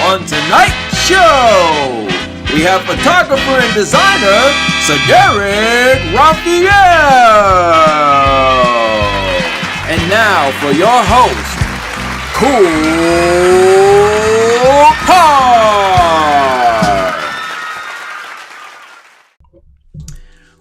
On tonight's show, we have photographer and designer Sederrick Raphiel. And now for your host,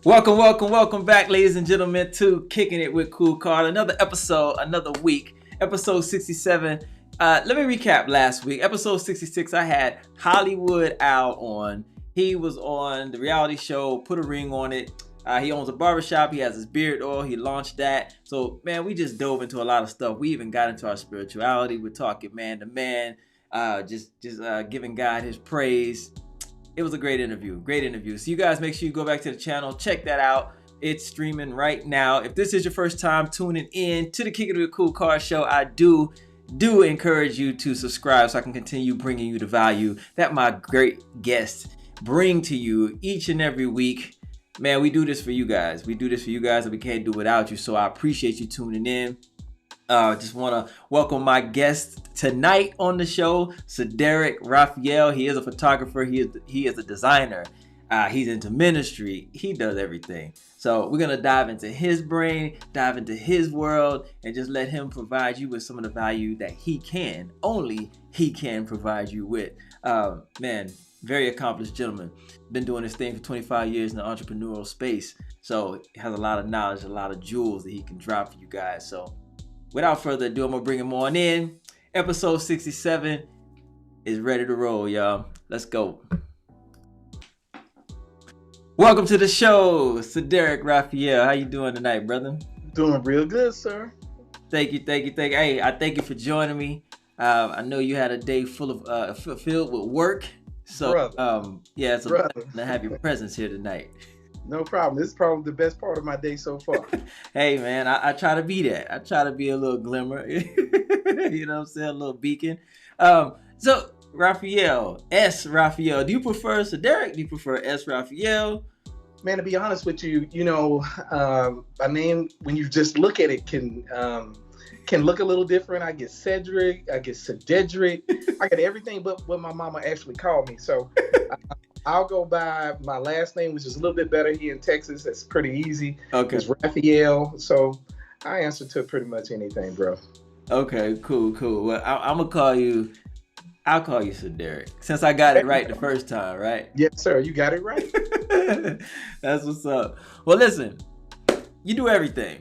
KoolKard. Welcome back, ladies and gentlemen, to Kicking It with KoolKard. Another episode, another week, episode 67. Let me recap last week. Episode 66, I had Hollywood Al on. He was on the reality show, Put a Ring on It. He owns a barbershop. He has his beard oil. He launched that. So, man, we just dove into a lot of stuff. We even got into our spirituality. We're talking man to man, just giving God his praise. It was a great interview. So you guys make sure you go back to the channel. Check that out. It's streaming right now. If this is your first time tuning in to the Kickin' It with KoolKard show, I do encourage you to subscribe so I can continue bringing you the value that my great guests bring to you each and every week. Man, we do this for you guys. And we can't do without you. So I appreciate you tuning in. Just want to welcome my guest tonight on the show, Sederrick Raphiel. He is a photographer. He is a designer. He's into ministry. He does everything. So we're going to dive into his brain, dive into his world, and just let him provide you with some of the value that only he can provide you with. Man, very accomplished gentleman. Been doing this thing for 25 years in the entrepreneurial space. So he has a lot of knowledge, a lot of jewels that he can drop for you guys. So without further ado, I'm going to bring him on in. Episode 67 is ready to roll, y'all. Let's go. Welcome to the show, Sederrick Raphiel. How you doing tonight, brother? Doing real good, sir. Thank you. Hey, I thank you for joining me. I know you had a day filled with work. So, it's a pleasure to have your presence here tonight. No problem. This is probably the best part of my day so far. Hey, man, I try to be that. I try to be a little glimmer. You know what I'm saying? A little beacon. So, Raphiel, S. Raphiel. Do you prefer Sederrick? Do you prefer S. Raphiel? Man, to be honest with you, my name, when you just look at it, can look a little different. I get Cedric, I get Sederrick, I get everything but what my mama actually called me. So I'll go by my last name, which is a little bit better here in Texas. That's pretty easy. Okay. It's Raphiel. So I answer to pretty much anything, bro. Okay, cool. Well, I'll call you Sederrick, since I got it right the first time, right? Yes, sir. You got it right. That's what's up. Well, listen, you do everything.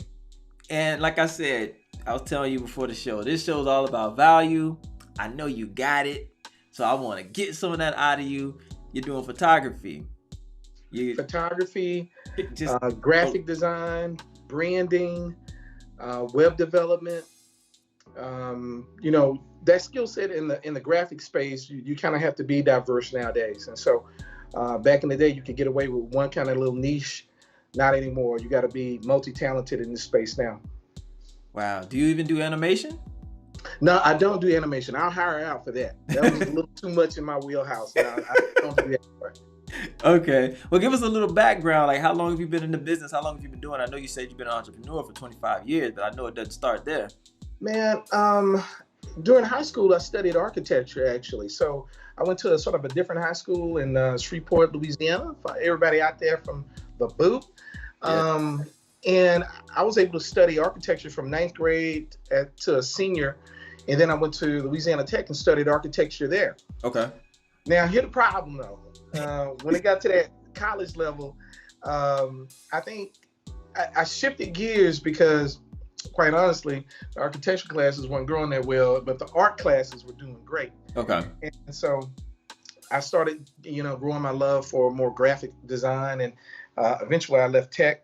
And like I said, I was telling you before the show, this show is all about value. I know you got it. So I want to get some of that out of you. You're doing photography. Graphic design, branding, web development. That skill set in the graphic space, you kind of have to be diverse nowadays. And so back in the day, you could get away with one kind of little niche. Not anymore. You got to be multi-talented in this space now. Wow. Do you even do animation? No, I don't do animation. I'll hire out for that. That was a little too much in my wheelhouse. I don't do that anymore. Okay. Well, give us a little background. Like, how long have you been in the business? How long have you been doing? I know you said you've been an entrepreneur for 25 years, but I know it doesn't start there. Man, during high school, I studied architecture, actually. So I went to a sort of a different high school in Shreveport, Louisiana, for everybody out there from Badu. Yeah. And I was able to study architecture from 9th grade to a senior. And then I went to Louisiana Tech and studied architecture there. Okay. Now, here's the problem, though. When it got to that college level, I think I shifted gears because, quite honestly, the architecture classes weren't growing that well, but the art classes were doing great. Okay. And so I started, growing my love for more graphic design, and eventually I left tech.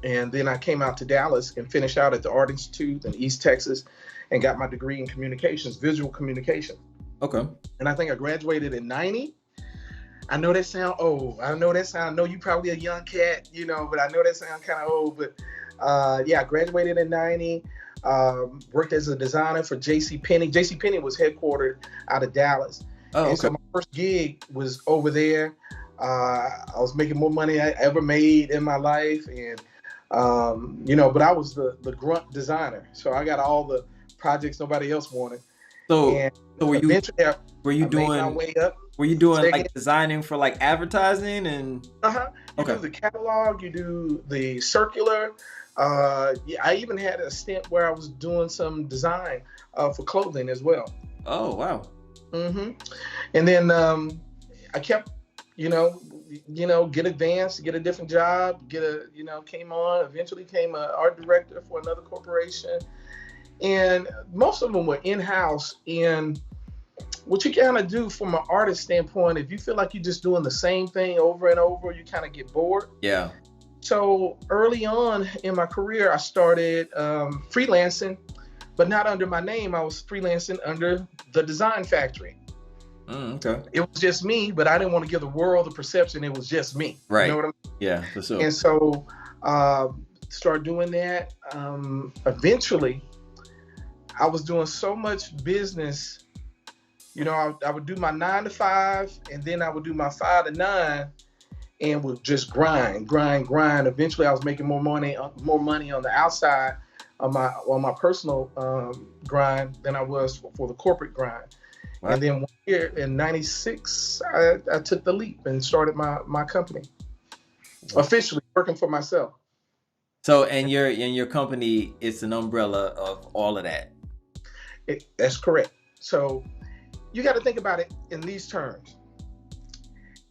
And then I came out to Dallas and finished out at the Art Institute in East Texas and got my degree in communications, visual communication. Okay. And I think I graduated in 90. I know that sound old. I know you probably a young cat, but I know that sound kind of old. But I graduated in 90, worked as a designer for JCPenney. JCPenney was headquartered out of Dallas. Oh, okay. And so my first gig was over there. I was making more money I ever made in my life. And but I was the grunt designer. So I got all the projects nobody else wanted. So, And so eventually were you I made my doing way up. like designing for like advertising and? You Okay. do the catalog, you do the circular. Yeah, I even had a stint where I was doing some design for clothing as well. Oh, wow. hmm And then I kept, get advanced, get a different job, came on, eventually became an art director for another corporation. And most of them were in-house. And what you kind of do from an artist standpoint, if you feel like you're just doing the same thing over and over, you kind of get bored. Yeah. So early on in my career, I started freelancing, but not under my name. I was freelancing under the Design Factory. Okay. It was just me, but I didn't want to give the world the perception it was just me. Right. You know what I mean? Yeah, for sure. And so started doing that. Eventually, I was doing so much business. I would do my 9 to 5, and then I would do my 5 to 9, and would just grind. Eventually, I was making more money on the outside of my personal grind than I was for the corporate grind. Wow. And then one year in '96, I took the leap and started my company, officially working for myself. So, and your company, it's an umbrella of all of that. That's correct. So you got to think about it in these terms.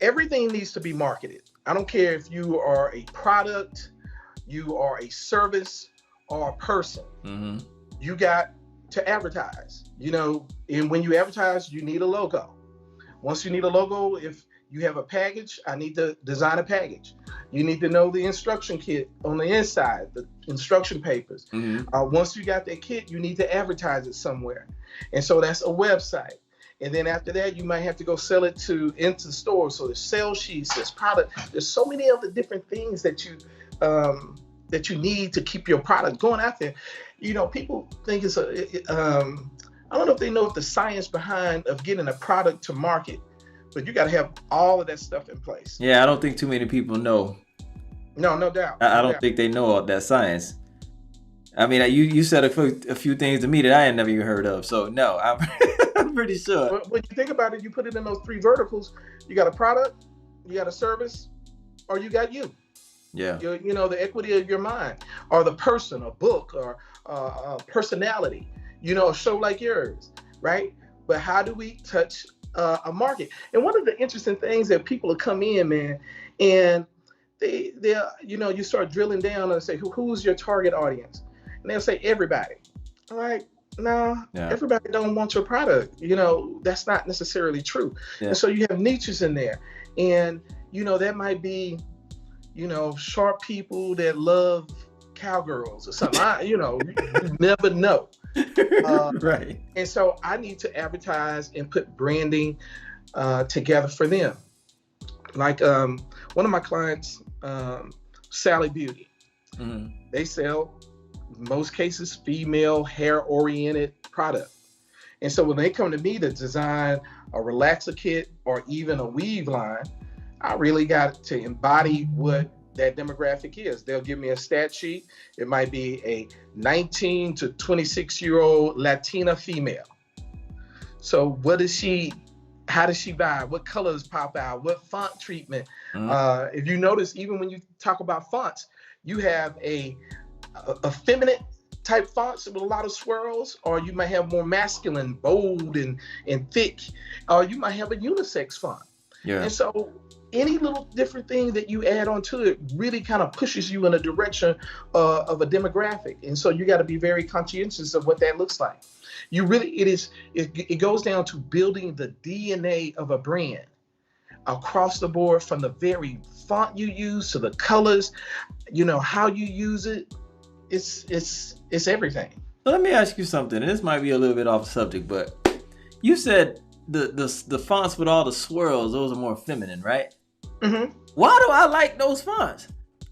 Everything needs to be marketed. I don't care if you are a product, you are a service, or a person. Mm-hmm. You got to advertise, and when you advertise, you need a logo. Once you need a logo, if you have a package, I need to design a package. You need to know the instruction kit on the inside, the instruction papers. Mm-hmm. Once you got that kit, you need to advertise it somewhere. And so that's a website. And then after that, you might have to go sell it into stores. So there's sales sheets, there's product. There's so many other different things that you need to keep your product going out there. People think it's I don't know if they know the science behind of getting a product to market, but you got to have all of that stuff in place. Yeah, I don't think too many people know. No doubt. I don't think they know all that science. I mean, you said a few things to me that I had never even heard of. So no, I'm pretty sure. But when you think about it, you put it in those 3 verticals. You got a product, you got a service, or you got you. Yeah. The equity of your mind, or the person, a book, or a personality. A show like yours, right? But how do we touch a market? And one of the interesting things that people will come in, man, and they you start drilling down and say, who's your target audience? And they'll say everybody. All right. No, Everybody don't want your product. That's not necessarily true. Yeah. And so you have niches in there. And, that might be, sharp people that love cowgirls or something. You never know. Right. And so I need to advertise and put branding together for them. Like one of my clients, Sally Beauty. Mm-hmm. They sell, in most cases, female hair-oriented product. And so when they come to me to design a relaxer kit or even a weave line, I really got to embody what that demographic is. They'll give me a stat sheet. It might be a 19 to 26-year-old Latina female. So how does she buy? What colors pop out? What font treatment? Mm-hmm. If you notice, even when you talk about fonts, you have a feminine type fonts with a lot of swirls, or you might have more masculine, bold and thick, or you might have a unisex font. Yeah. And so any little different thing that you add onto it really kind of pushes you in a direction of a demographic. And so you got to be very conscientious of what that looks like. It goes down to building the DNA of a brand across the board, from the very font you use to the colors, how you use it. It's everything. So let me ask you something, and this might be a little bit off subject, but you said the fonts with all the swirls, those are more feminine, right? Mm-hmm. Why do I like those fonts?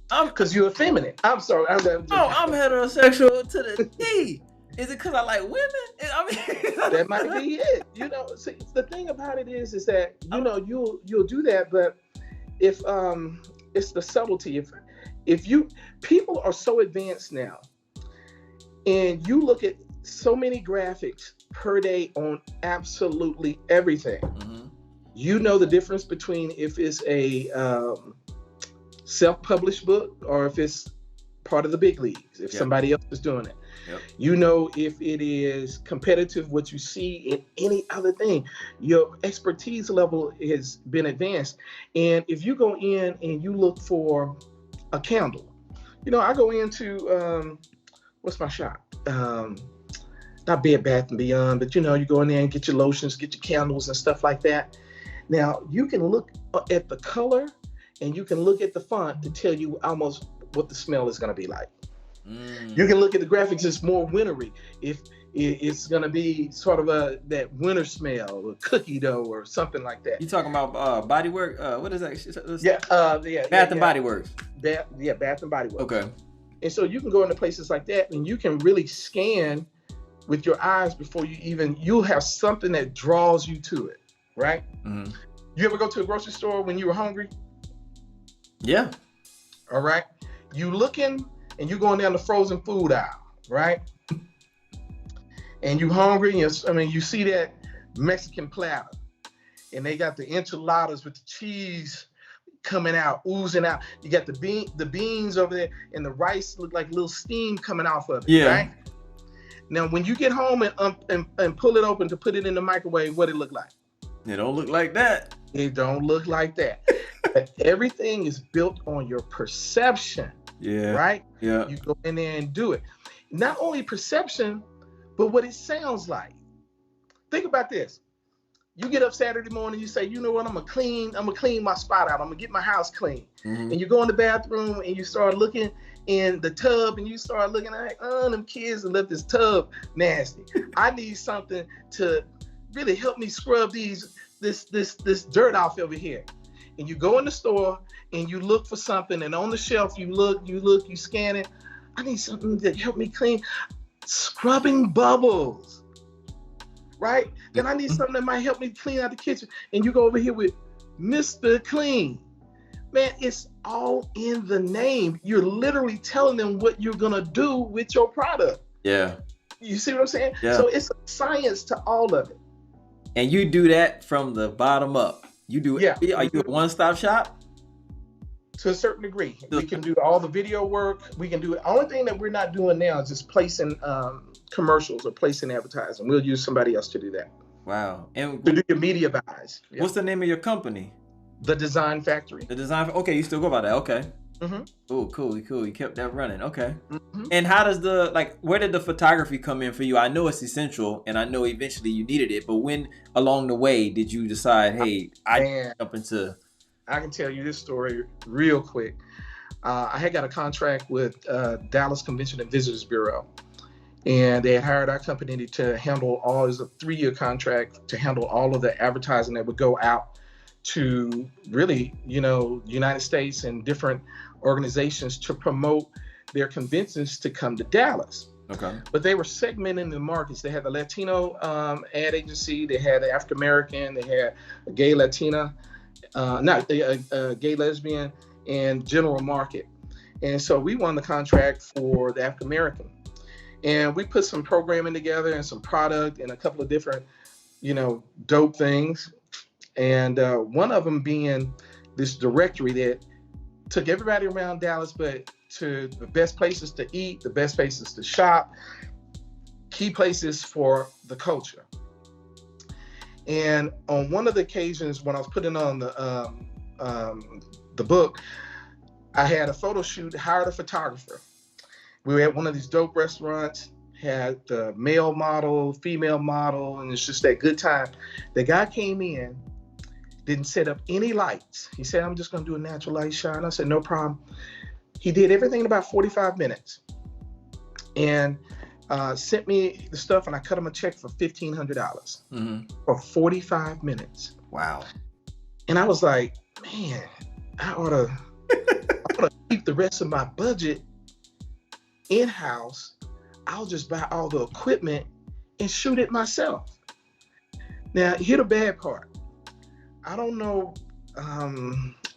Because you're feminine. I'm sorry. I'm heterosexual to the D. Is it because I like women? That might be it. See, the thing about it is that you'll do that, but if it's the subtlety. If people are so advanced now, and you look at so many graphics per day on absolutely everything. Mm-hmm. You know the difference between if it's a self-published book or if it's part of the big leagues, if somebody else is doing it. Yep. You know if it is competitive, what you see in any other thing. Your expertise level has been advanced. And if you go in and you look for a candle, I go into, what's my shop? Not Bed Bath & Beyond, but you go in there and get your lotions, get your candles and stuff like that. Now, you can look at the color and you can look at the font to tell you almost what the smell is going to be like. You can look at the graphics, it's more wintry. If it's going to be sort of that winter smell, or cookie dough or something like that. You talking about Body Work? What is that? Yeah. Bath and Body Works. Bath and Body Works. Okay. And so you can go into places like that and you can really scan with your eyes before you'll have something that draws you to it, right? Mm-hmm. You ever go to a grocery store when you were hungry? Yeah. All right. You looking and you going down the frozen food aisle, right? And you hungry, and you see that Mexican platter, and they got the enchiladas with the cheese coming out, oozing out. You got the beans over there, and the rice look like little steam coming off of it, right? Now, when you get home and pull it open to put it in the microwave, what it look like? It don't look like that. It don't look like that. But everything is built on your perception. Yeah. Right? Yeah. You go in there and do it. Not only perception, but what it sounds like. Think about this. You get up Saturday morning, you say, you know what, I'm gonna clean my spot out. I'm gonna get my house clean. Mm-hmm. And you go in the bathroom and you start looking in the tub and you start looking like, them kids have left this tub nasty. I need something to really help me scrub this dirt off over here. And you go in the store and you look for something, and on the shelf you look, you scan it. I need something to help me clean. Scrubbing bubbles, right? Then I need something that might help me clean out the kitchen. And you go over here with Mr. Clean. Man, it's all in the name. You're literally telling them what you're gonna do with your product. Yeah. You see what I'm saying? Yeah. So it's a science to all of it. And you do that from the bottom up. You do. Yeah. Are you a one-stop shop? To a certain degree. We can do all the video work. We can do it. Only thing that we're not doing now is just placing commercials or placing advertising. We'll use somebody else to do that. Wow. And to do your media buys. Yeah. What's the name of your company? The Design Factory. The Design. Okay, you still go by that. Okay. Mm-hmm. Oh, cool. You kept that running. Okay. Mm-hmm. And how does where did the photography come in for you? I know it's essential, and I know eventually you needed it. But when along the way did you decide, hey, I jump into? I can tell you this story real quick. I had got a contract with Dallas Convention and Visitors Bureau, and they had hired our company to handle all. It was a 3-year contract to handle all of the advertising that would go out to really, United States and different organizations to promote their conventions to come to Dallas. Okay. But they were segmenting the markets. They had the Latino ad agency. They had the African American. They had a gay Latina, gay lesbian, and general market. And so we won the contract for the African American. And we put some programming together and some product and a couple of different, dope things. And one of them being this directory that took everybody around Dallas, but to the best places to eat, the best places to shop, key places for the culture. And on one of the occasions when I was putting on the book, I had a photo shoot, hired a photographer. We were at one of these dope restaurants, had the male model, female model, and it's just that good time. The guy came in, didn't set up any lights. He said, I'm just gonna do a natural light shot. And I said, no problem. He did everything in about 45 minutes and sent me the stuff, and I cut him a check for $1,500 for 45 minutes. Wow. And I was like, man, I ought to keep the rest of my budget in-house. I'll just buy all the equipment and shoot it myself. Now, here's the bad part. I don't know,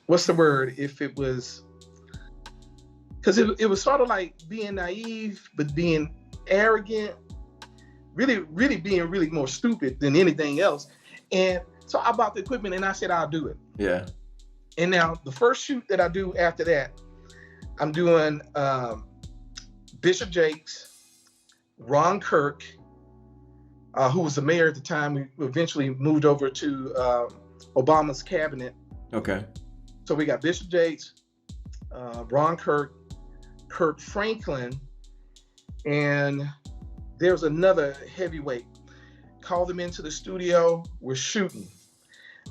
what's the word, if it was, because it was sort of like being naive, but being arrogant. really being really more stupid than anything else. And so I bought the equipment and I said, I'll do it. Yeah. And now the first shoot that I do after that, I'm doing Bishop Jakes, Ron Kirk, who was the mayor at the time. We eventually moved over to Obama's cabinet. Okay. So we got Bishop Jakes, Ron Kirk, Kirk Franklin, and there's another heavyweight. Called them into the studio. We're shooting.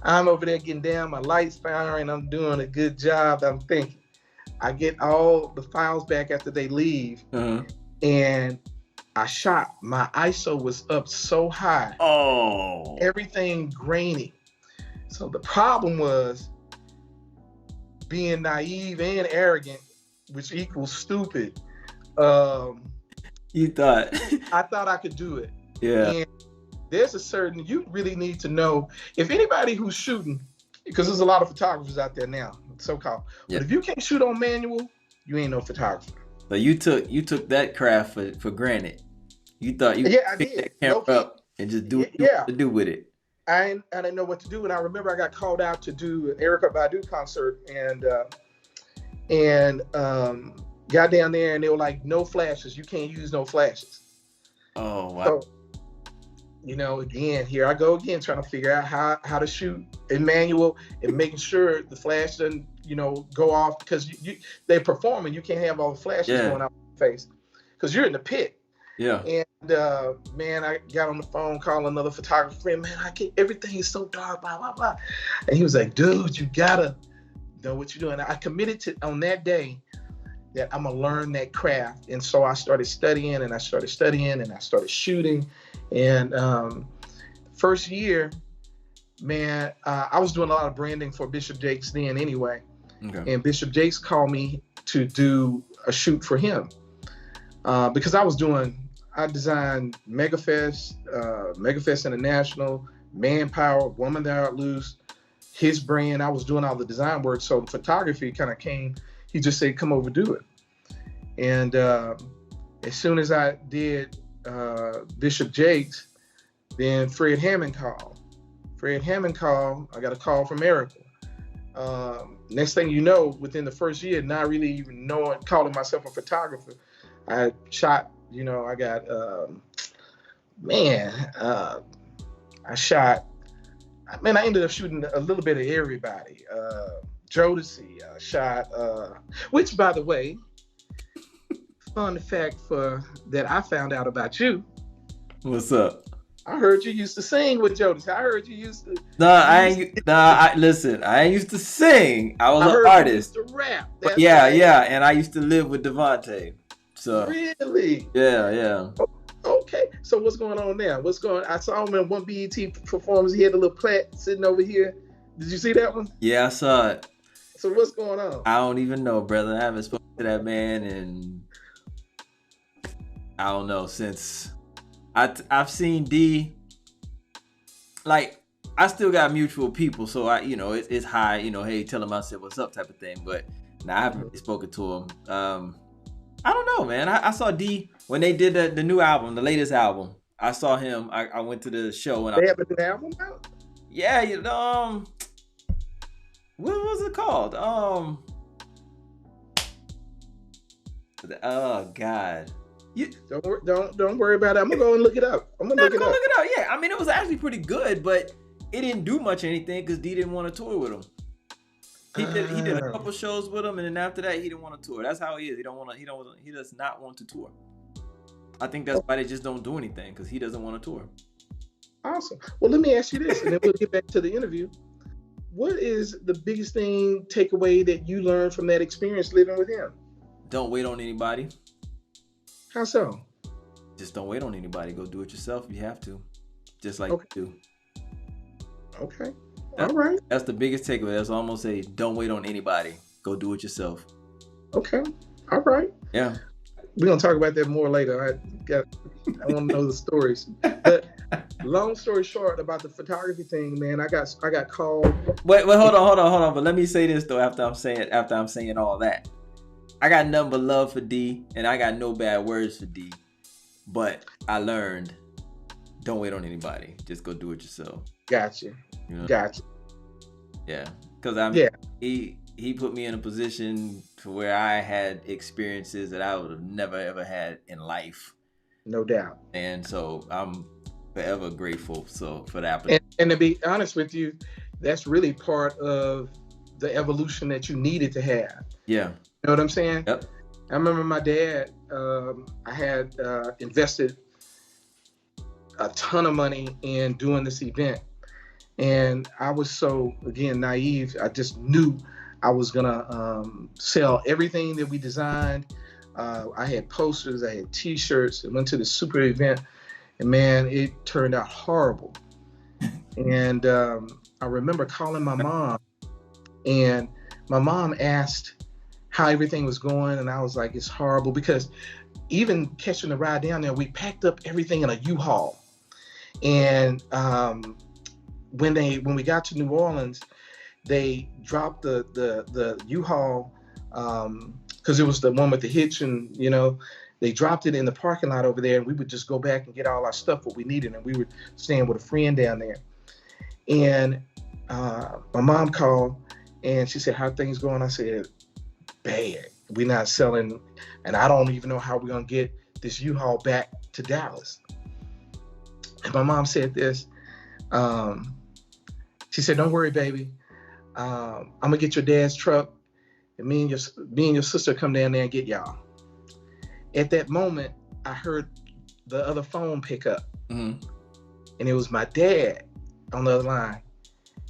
I'm over there getting down, my lights firing. I'm doing a good job. I'm thinking. I get all the files back after they leave, and I shot. My ISO was up so high. Oh. Everything grainy. So the problem was being naive and arrogant, which equals stupid. You thought? I thought I could do it. Yeah. And there's a certain, you really need to know, if anybody who's shooting, because there's a lot of photographers out there now, so-called. Yep. But if you can't shoot on manual, you ain't no photographer. But you took that craft for granted. You thought you I pick did. that camera up and just do what to do with it. I didn't know what to do, and I remember I got called out to do an Erykah Badu concert, and got down there, and they were like, "No flashes. You can't use no flashes." Oh wow! So, again, here I go again, trying to figure out how to shoot in manual and making sure the flash doesn't, go off, because they're performing. You can't have all the flashes going out your face because you're in the pit. Yeah. And man, I got on the phone calling another photographer friend. Man, everything is so dark, blah blah blah. And he was like, "Dude, you gotta know what you're doing." I committed to on that day that I'm gonna learn that craft, and so I started studying, and I started shooting. And first year, man, I was doing a lot of branding for Bishop Jakes then anyway. Okay. And Bishop Jakes called me to do a shoot for him because I designed MegaFest, MegaFest International, Manpower, Woman Thou Art Loose, his brand. I was doing all the design work, so the photography kind of came. He just said, "Come over, do it." And as soon as I did Bishop Jakes, then Fred Hammond called. I got a call from Erykah. Next thing you know, within the first year, not really even calling myself a photographer, I shot. I got, I ended up shooting a little bit of everybody. Jodeci, shot, which, by the way, fun fact that I found out about you. What's up? I heard you used to sing with Jodeci. I heard you used to. Listen, I ain't used to sing. I was an artist. You used to rap. Yeah, and I used to live with Devontae. So really? Yeah. Okay. So what's going on now? I saw him in one BET performance. He had a little plaque sitting over here. Did you see that one? Yeah, I saw it. So what's going on? I don't even know, brother. I haven't spoken to that man and I don't know, since I've seen D. Like, I still got mutual people, so it's high, hey, tell him I said what's up type of thing. But I haven't really spoken to him. I don't know, man. I saw D when they did the new album, the latest album. I saw him. I went to the show and they have a new album out? Yeah, what was it called? Oh God. Don't worry about it. I'm gonna go and look it up. Look it up. Yeah, I mean, it was actually pretty good, but it didn't do much of anything because D didn't want to tour with him. He did a couple shows with him, and then after that, he didn't want to tour. That's how he is. He does not want to tour. I think that's why they just don't do anything, because he doesn't want to tour. Awesome. Well, let me ask you this, and then we'll get back to the interview. What is the biggest takeaway that you learned from that experience living with him? Don't wait on anybody. How so? Just don't wait on anybody. Go do it yourself if you have to. Just like you do. Okay. All right. That's the biggest takeaway. That's almost a don't wait on anybody. Go do it yourself. Okay. All right. Yeah. We're gonna talk about that more later. I want to know the stories. But long story short about the photography thing, man, I got called. Wait, hold on. But let me say this though. After I'm saying all that, I got nothing but love for D, and I got no bad words for D. But I learned don't wait on anybody. Just go do it yourself. Gotcha. You know? Gotcha. Yeah, because he put me in a position to where I had experiences that I would have never ever had in life. No doubt. And so I'm forever grateful for that. And to be honest with you, that's really part of the evolution that you needed to have. Yeah. You know what I'm saying? Yep. I remember my dad, I had invested a ton of money in doing this event. And I was so, again, naive. I just knew I was going to sell everything that we designed. I had posters, I had T-shirts. I went to this super event. And man, it turned out horrible. And I remember calling my mom. And my mom asked how everything was going. And I was like, it's horrible. Because even catching the ride down there, we packed up everything in a U-Haul. And when we got to New Orleans, they dropped the U-Haul because it was the one with the hitch, and they dropped it in the parking lot over there, and we would just go back and get all our stuff what we needed, and we were staying with a friend down there. And my mom called, and she said, "How are things going?" I said, "Bad. We're not selling, and I don't even know how we're gonna get this U-Haul back to Dallas." And my mom said this. She said, "Don't worry, baby. I'm gonna get your dad's truck, and me and your sister come down there and get y'all." At that moment, I heard the other phone pick up, and it was my dad on the other line.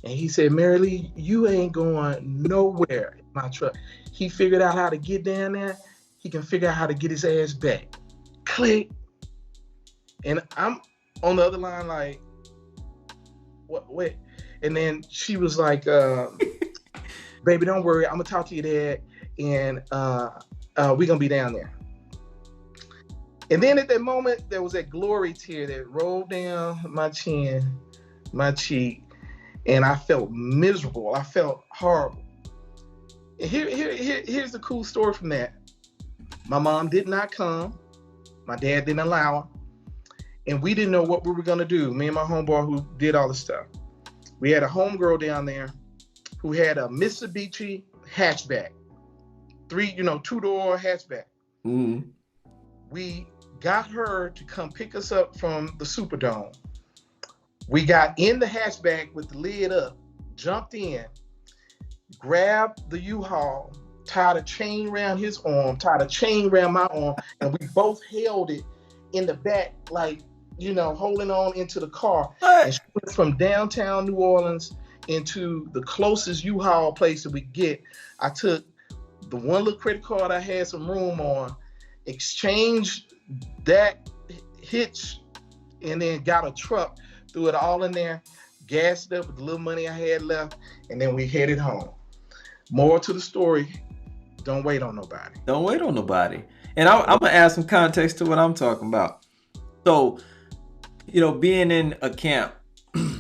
And he said, "Mary Lee, you ain't going nowhere in my truck. He figured out how to get down there. He can figure out how to get his ass back." Click. And I'm on the other line like, what? Wait. And then she was like, "Baby, don't worry. I'm gonna talk to your dad, and we're gonna be down there." And then at that moment, there was that glory tear that rolled down my chin, my cheek, and I felt miserable. I felt horrible. And here's the cool story from that. My mom did not come. My dad didn't allow her. And we didn't know what we were gonna do. Me and my homeboy who did all the stuff. We had a homegirl down there who had a Mitsubishi hatchback, two-door hatchback. Mm-hmm. We got her to come pick us up from the Superdome. We got in the hatchback with the lid up, jumped in, grabbed the U-Haul, tied a chain around his arm, tied a chain around my arm, and we both held it in the back, like, holding on into the car. And she went from downtown New Orleans into the closest U-Haul place that we get. I took the one little credit card I had some room on, exchanged that hitch, and then got a truck, threw it all in there, gassed up with the little money I had left, and then we headed home. More to the story, don't wait on nobody. Don't wait on nobody. And I'm going to add some context to what I'm talking about. So, being in a camp,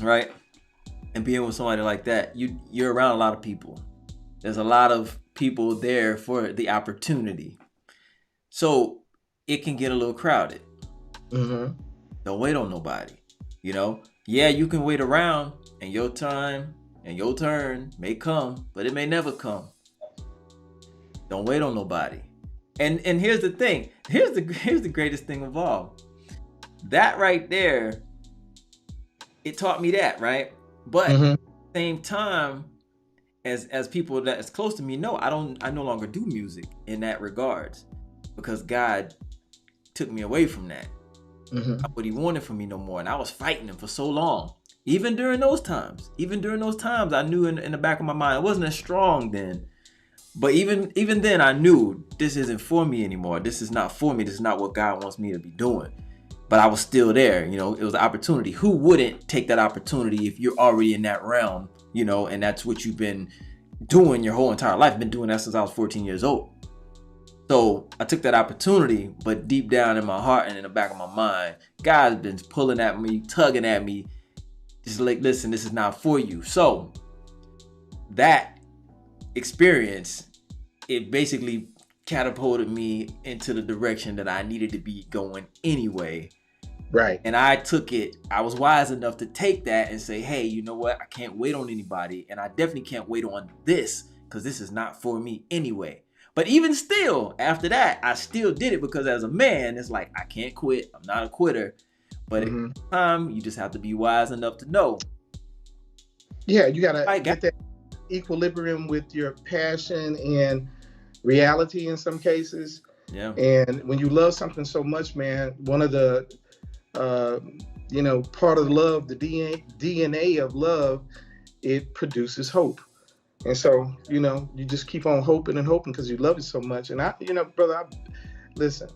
right, and being with somebody like that, you're around a lot of people. There's a lot of people there for the opportunity. So it can get a little crowded. Mm-hmm. Don't wait on nobody. Yeah, you can wait around, and your time and your turn may come, but it may never come. Don't wait on nobody. And here's the thing. Here's the greatest thing of all. That right there, it taught me that, right? But at the same time, as people that's close to me know, I no longer do music in that regards, because God took me away from that. What he wanted from me no more. And I was fighting him for so long. Even during those times, I knew in the back of my mind, it wasn't as strong then. But even then, I knew this isn't for me anymore. This is not for me. This is not what God wants me to be doing. But I was still there. It was an opportunity. Who wouldn't take that opportunity if you're already in that realm, and that's what you've been doing your whole entire life. I've been doing that since I was 14 years old. So I took that opportunity, but deep down in my heart and in the back of my mind, God's been pulling at me, tugging at me, just like, listen, this is not for you. So that experience, it basically catapulted me into the direction that I needed to be going anyway. Right. And I was wise enough to take that and say, hey, you know what? I can't wait on anybody. And I definitely can't wait on this because this is not for me anyway. But even still, after that, I still did it because as a man, it's like, I can't quit. I'm not a quitter. But at the time, you just have to be wise enough to know. Yeah, you got to get that equilibrium with your passion and reality in some cases. Yeah. And when you love something so much, man, one of the part of love, the DNA of love, it produces hope. And so, you just keep on hoping and hoping because you love it so much. And brother, listen,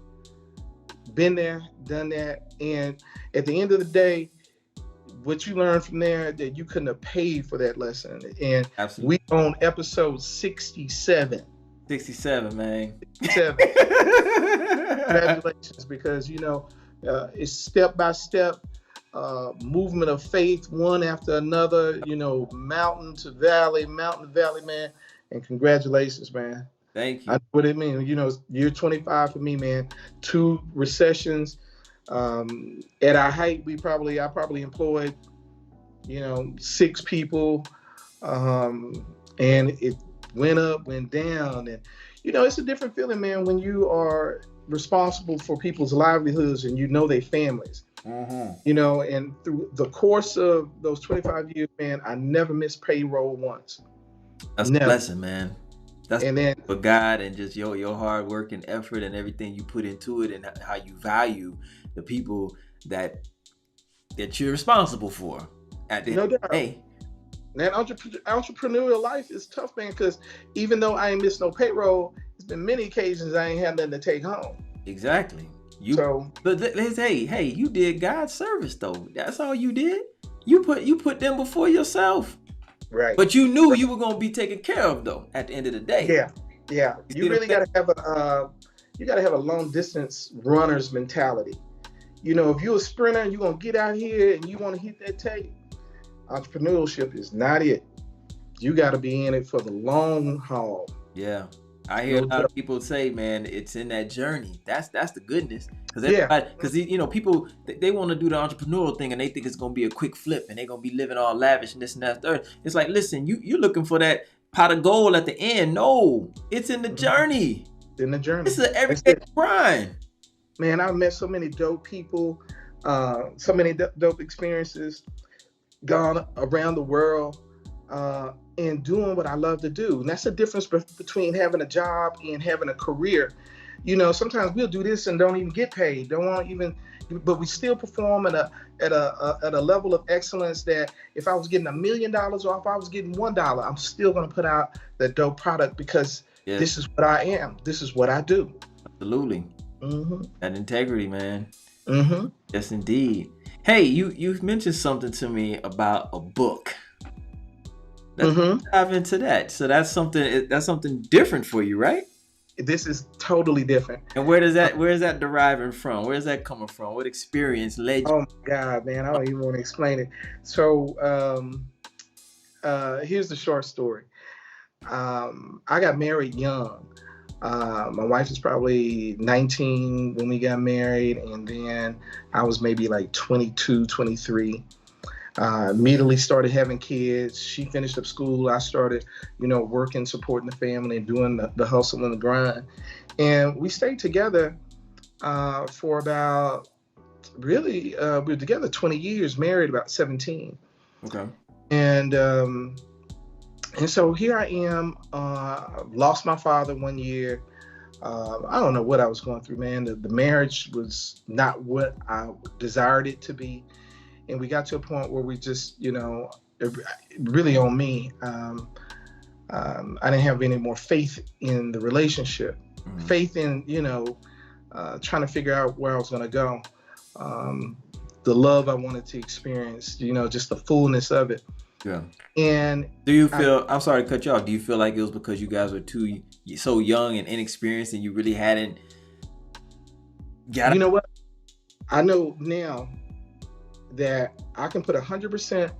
been there, done that. And at the end of the day, what you learn from there, that you couldn't have paid for that lesson. And absolutely. We on episode 67. 67, man. 67. Congratulations, because, it's step by step movement of faith, one after another, mountain to valley, man. And congratulations, man. Thank you. I know what it means. Year 25 for me, man. 2 recessions. At our height, I probably employed, 6 people. And it went up, went down. And, it's a different feeling, man, when you are responsible for people's livelihoods and their families. And through the course of those 25 years, man, I never missed payroll once. That's a blessing, man. That's for God and just your hard work and effort and everything you put into it and how you value the people that you're responsible for. At the end of the day. Man, entrepreneurial life is tough, man, because even though I ain't missed no payroll, it's been many occasions I ain't had nothing to take home. Exactly. But hey, you did God's service though. That's all you did. You put them before yourself. Right. But you knew you were gonna be taken care of though at the end of the day. Yeah. You really gotta have a long distance runner's mentality. If you're a sprinter and you're gonna get out here and you wanna hit that tape, entrepreneurship is not it. You gotta be in it for the long haul. Yeah. I hear a lot of people say, man, it's in that journey. That's the goodness. Because people, they want to do the entrepreneurial thing and they think it's going to be a quick flip and they're going to be living all lavish and this and that. Third. It's like, listen, you're looking for that pot of gold at the end. No, it's in the journey. In the journey. It's an everyday grind. Man, I've met so many dope people, so many dope experiences, gone around the world, and doing what I love to do. And that's the difference between having a job and having a career. Sometimes we'll do this and don't even get paid, but we still perform at a level of excellence that if I was getting $1 million or if I was getting $1, I'm still going to put out the dope product because this is what I am. This is what I do. Absolutely. That integrity, man. Yes, indeed. Hey, you've mentioned something to me about a book. Let's dive into that. So that's something different for you, right? This is totally different. And where is that deriving from? Where is that coming from? What experience led you? Oh my God, man, I don't even want to explain it. So here's the short story. I got married young. My wife was probably 19 when we got married, and then I was maybe like 22, 23. Immediately started having kids. She finished up school. I started, working, supporting the family and doing the hustle and the grind. And we stayed together for about, we were together 20 years, married about 17. Okay. And so here I am, lost my father one year. I don't know what I was going through, man. The marriage was not what I desired it to be. And we got to a point where we just, really on me. I didn't have any more faith in the relationship, faith in, trying to figure out where I was going to go. The love I wanted to experience, just the fullness of it. Yeah. And do you feel, I'm sorry to cut you off. Do you feel like it was because you guys were so young and inexperienced and you really hadn't got it? You know what? I know now that I can put 100%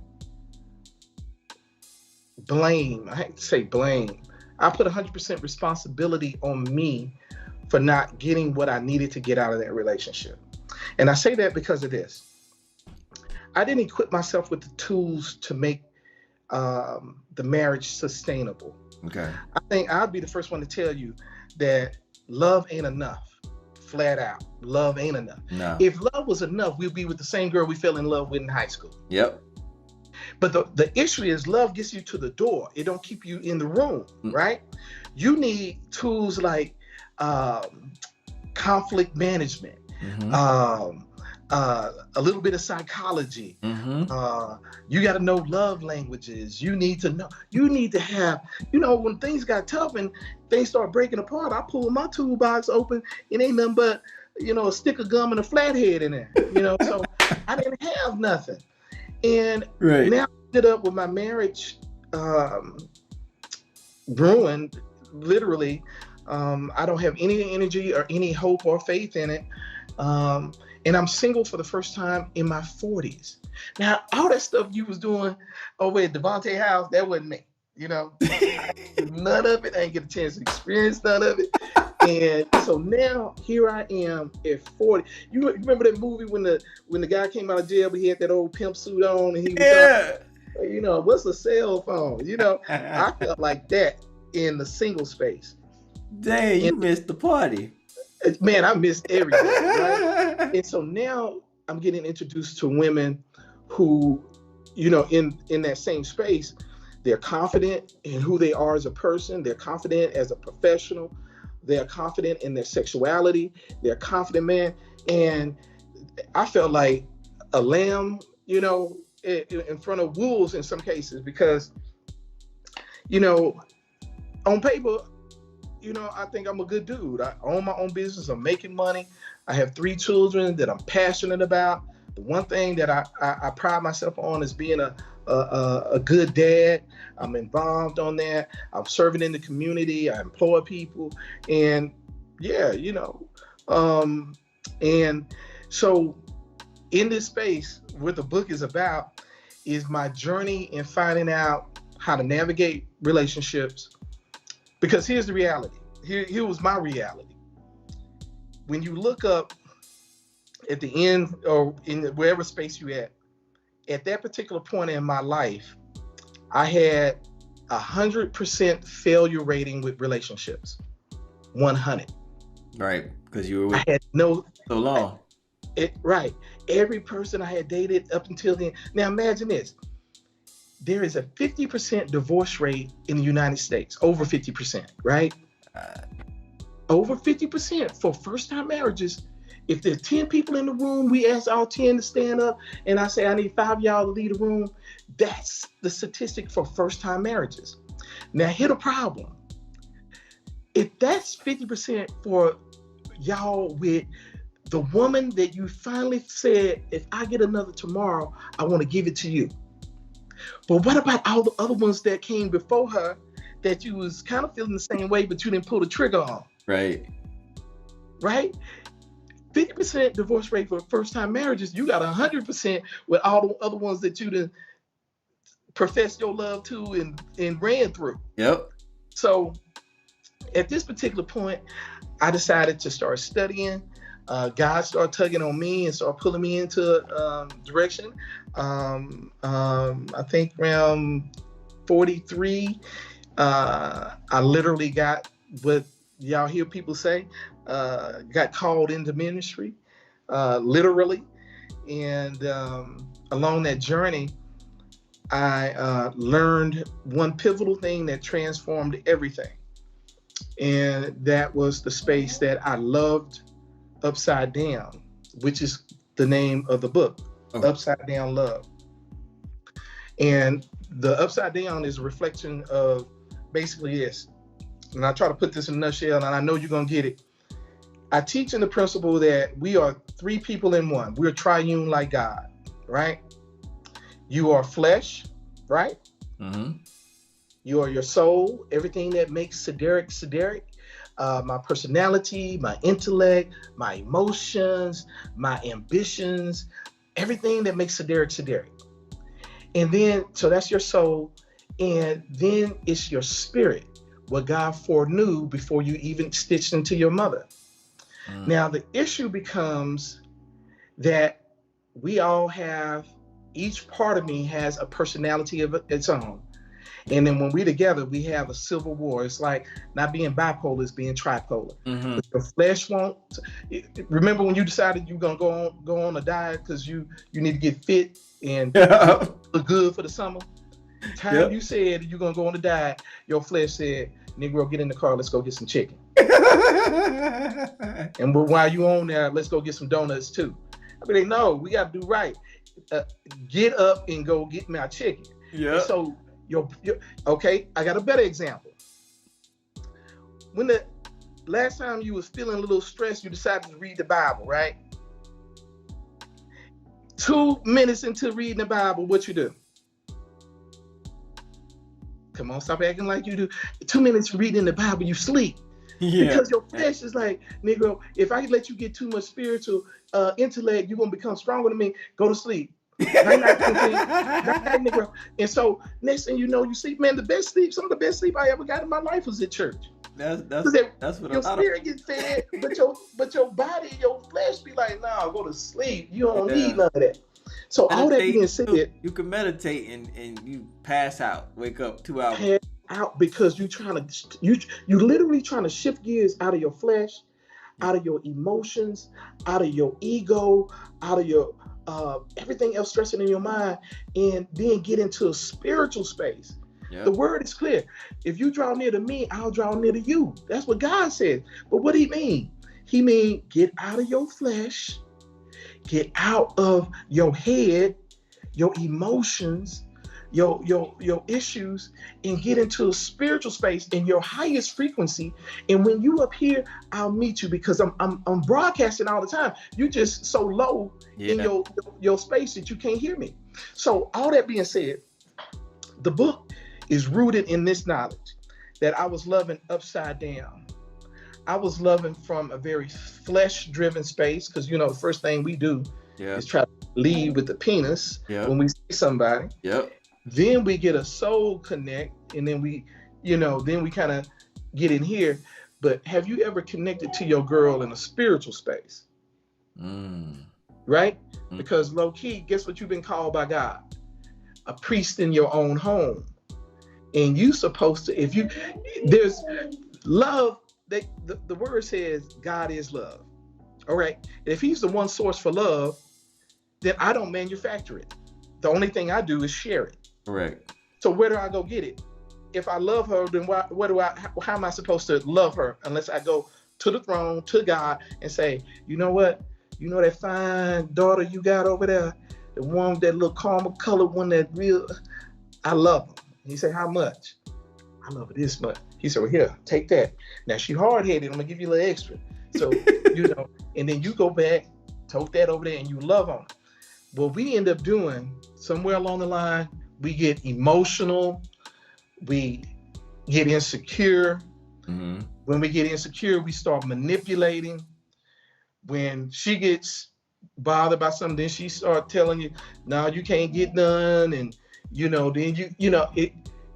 blame. I hate to say blame. I put 100% responsibility on me for not getting what I needed to get out of that relationship. And I say that because of this. I didn't equip myself with the tools to make the marriage sustainable. Okay. I think I'll be the first one to tell you that love ain't enough. Flat out, love ain't enough. No. If love was enough, we'd be with the same girl we fell in love with in high school. Yep. But the issue is love gets you to the door. It don't keep you in the room, right? You need tools like conflict management, a little bit of psychology. You got to know love languages. You need to have, when things got tough and things start breaking apart, I pull my toolbox open. It ain't nothing but, a stick of gum and a flathead in there, so I didn't have nothing. And now I ended up with my marriage ruined, literally. I don't have any energy or any hope or faith in it. And I'm single for the first time in my 40s. Now, all that stuff you was doing over at Devontae House, that wasn't me. None of it. I didn't get a chance to experience none of it. And so now here I am at 40. You remember that movie when the guy came out of jail, but he had that old pimp suit on and he was what's a cell phone? I felt like that in the single space. Dang, you missed the party. Man, I missed everything, right? And so now I'm getting introduced to women who, in that same space, they're confident in who they are as a person. They're confident as a professional. They're confident in their sexuality. They're confident, man. And I felt like a lamb, in front of wolves in some cases because, on paper, I think I'm a good dude. I own my own business. I'm making money. I have 3 children that I'm passionate about. The one thing that I pride myself on is being a good dad. I'm involved on that. I'm serving in the community. I employ people. And and so in this space, what the book is about is my journey in finding out how to navigate relationships. Because here's the reality. Here was my reality. When you look up at the end or in wherever space you at that particular point in my life, I had 100% failure rating with relationships. 100. Right, because you were with I had no so long. Right. Every person I had dated up until then. Now imagine this. There is a 50% divorce rate in the United States, over 50%, right? Over 50% for first-time marriages. If there's 10 people in the room, we ask all 10 to stand up, and I say I need 5 of y'all to leave the room. That's the statistic for first-time marriages. Now, here's the problem. If that's 50% for y'all with the woman that you finally said, if I get another tomorrow, I want to give it to you. But what about all the other ones that came before her that you was kind of feeling the same way, but you didn't pull the trigger on? Right. 50% divorce rate for first-time marriages. You got 100% with all the other ones that you done professed your love to and ran through. Yep. So at this particular point, I decided to start studying. God started tugging on me and started pulling me into direction. I think around 43, I literally got what y'all hear people say, got called into ministry, literally. And along that journey, I learned one pivotal thing that transformed everything. And that was the space that I loved, Upside Down, which is the name of the book, Upside Down Love. And the Upside Down is a reflection of basically this. And I try to put this in a nutshell, and I know you're going to get it. I teach in the principle that we are 3 people in one. We're triune like God, right? You are flesh, right? Mm-hmm. You are your soul, everything that makes Sederrick. My personality, my intellect, my emotions, my ambitions, everything that makes Sederrick. And then, so that's your soul. And then it's your spirit, what God foreknew before you even stitched into your mother. Now, the issue becomes that we all have, each part of me has a personality of its own. And then when we together, we have a civil war. It's like not being bipolar, it's being tripolar. Mm-hmm. But your flesh won't. Remember when you decided you're gonna go on a diet because you need to get fit and look good for the summer? Time you said you're gonna go on a diet, your flesh said, "Negro, get in the car. Let's go get some chicken." And while you on there, let's go get some donuts too. I mean, no, we got to do right. Get up and go get my chicken. Yeah. So okay, I got a better example. When the last time you was feeling a little stressed, you decided to read the Bible, right? 2 minutes into reading the Bible, what you do? Come on, stop acting like you do. 2 minutes reading the Bible, you sleep. Yeah. Because your flesh is like, Negro, if I let you get too much spiritual intellect, you're going to become stronger than me. Go to sleep. Negro. And so next thing you know, you sleep. Man, some of the best sleep I ever got in my life was at church. That's what your spirit gets fed, but your body, your flesh be like, nah, go to sleep. You don't need none of that. So all that being said, you can meditate and you pass out, wake up 2 hours. Pass out because you literally trying to shift gears out of your flesh, out of your emotions, out of your ego, out of your everything else stressing in your mind, and then get into a spiritual space. Yep. The word is clear. If you draw near to me, I'll draw near to you. That's what God said. But what do he mean? He mean get out of your flesh, get out of your head, your emotions, your issues, and get into a spiritual space in your highest frequency. And when you up here, I'll meet you, because I'm broadcasting all the time. You just so low in your space that you can't hear me. So all that being said, the book is rooted in this knowledge that I was loving upside down. I was loving from a very flesh-driven space, because the first thing we do is try to lead with the penis when we see somebody. Yep. Then we get a soul connect, and then we kind of get in here. But have you ever connected to your girl in a spiritual space? Right? Because low key, guess what you've been called by God? A priest in your own home. And you supposed to, there's love, the word says God is love. All right. If he's the one source for love, then I don't manufacture it. The only thing I do is share it. Correct. So where do I go get it? If I love her, then how am I supposed to love her unless I go to the throne, to God, and say, you know what? You know that fine daughter you got over there, the one, that little caramel colored one, that real, I love her. He said, how much? I love her this much. He said, well, here, take that. Now she hard-headed, I'm gonna give you a little extra. So, and then you go back, tote that over there, and you love on it. What we end up doing, somewhere along the line, we get emotional, we get insecure. Mm-hmm. When we get insecure, we start manipulating. When she gets bothered by something, then she start telling you, no, you can't get none. And, then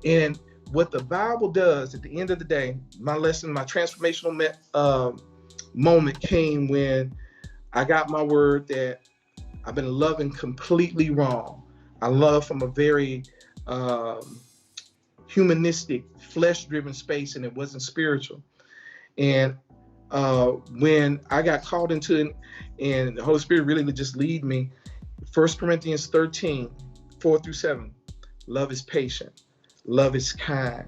and what the Bible does at the end of the day, my transformational moment came when I got my word that I've been loving completely wrong. I love from a very humanistic, flesh-driven space, and it wasn't spiritual. And when I got called into it, and the Holy Spirit really just lead me, 1 Corinthians 13, 4-7, love is patient, love is kind.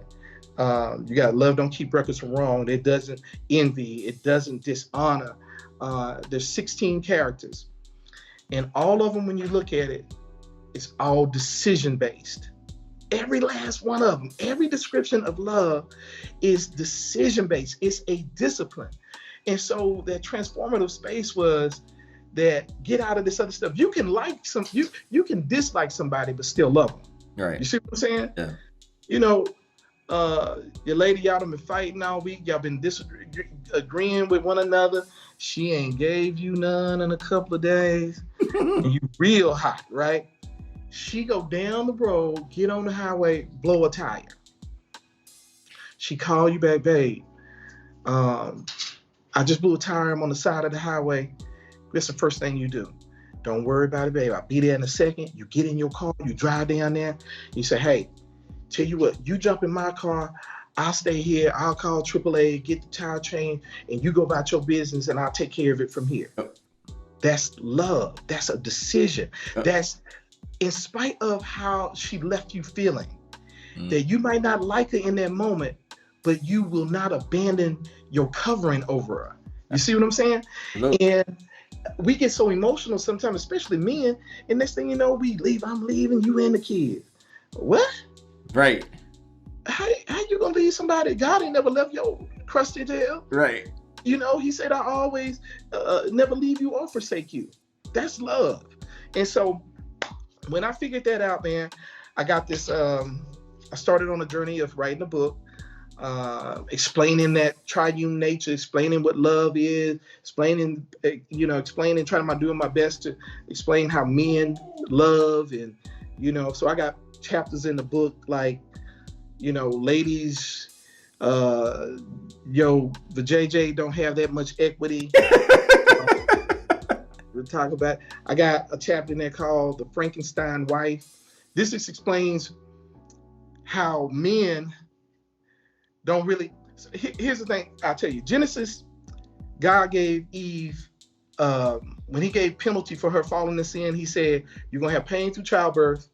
You got love, don't keep records from wrong. It doesn't envy, it doesn't dishonor. There's 16 characters. And all of them, when you look at it, it's all decision-based. Every last one of them, every description of love is decision-based. It's a discipline. And so that transformative space was that get out of this other stuff. You can you can dislike somebody, but still love them. Right. You see what I'm saying? Yeah. Your lady, y'all done been fighting all week. Y'all been disagreeing with one another. She ain't gave you none in a couple of days. And you real hot, right? She go down the road, get on the highway, blow a tire. She call you back, babe. I just blew a tire. I'm on the side of the highway. That's the first thing you do. Don't worry about it, babe. I'll be there in a second. You get in your car, you drive down there. You say, hey, tell you what, you jump in my car. I'll stay here. I'll call AAA, get the tire chain, and you go about your business, and I'll take care of it from here. That's love. That's a decision. That's in spite of how she left you feeling, that you might not like her in that moment, but you will not abandon your covering over her. You see what I'm saying? Hello. And we get so emotional sometimes, especially men, and next thing you know, we leave. I'm leaving you and the kids. What? Right. How you gonna leave somebody? God ain't never left your crusty tail. Right. You know, he said, I always never leave you or forsake you. That's love. And so when I figured that out, man, I got this, I started on a journey of writing a book, explaining that triune nature, explaining what love is, explaining, doing my best to explain how men love. And, so I got chapters in the book like, ladies, the JJ don't have that much equity. We'll talk about. I got a chapter in there called The Frankenstein Wife. This just explains how men don't really. Here's the thing, I'll tell you. Genesis, God gave Eve, when he gave penalty for her falling in sin, he said, you're going to have pain through childbirth.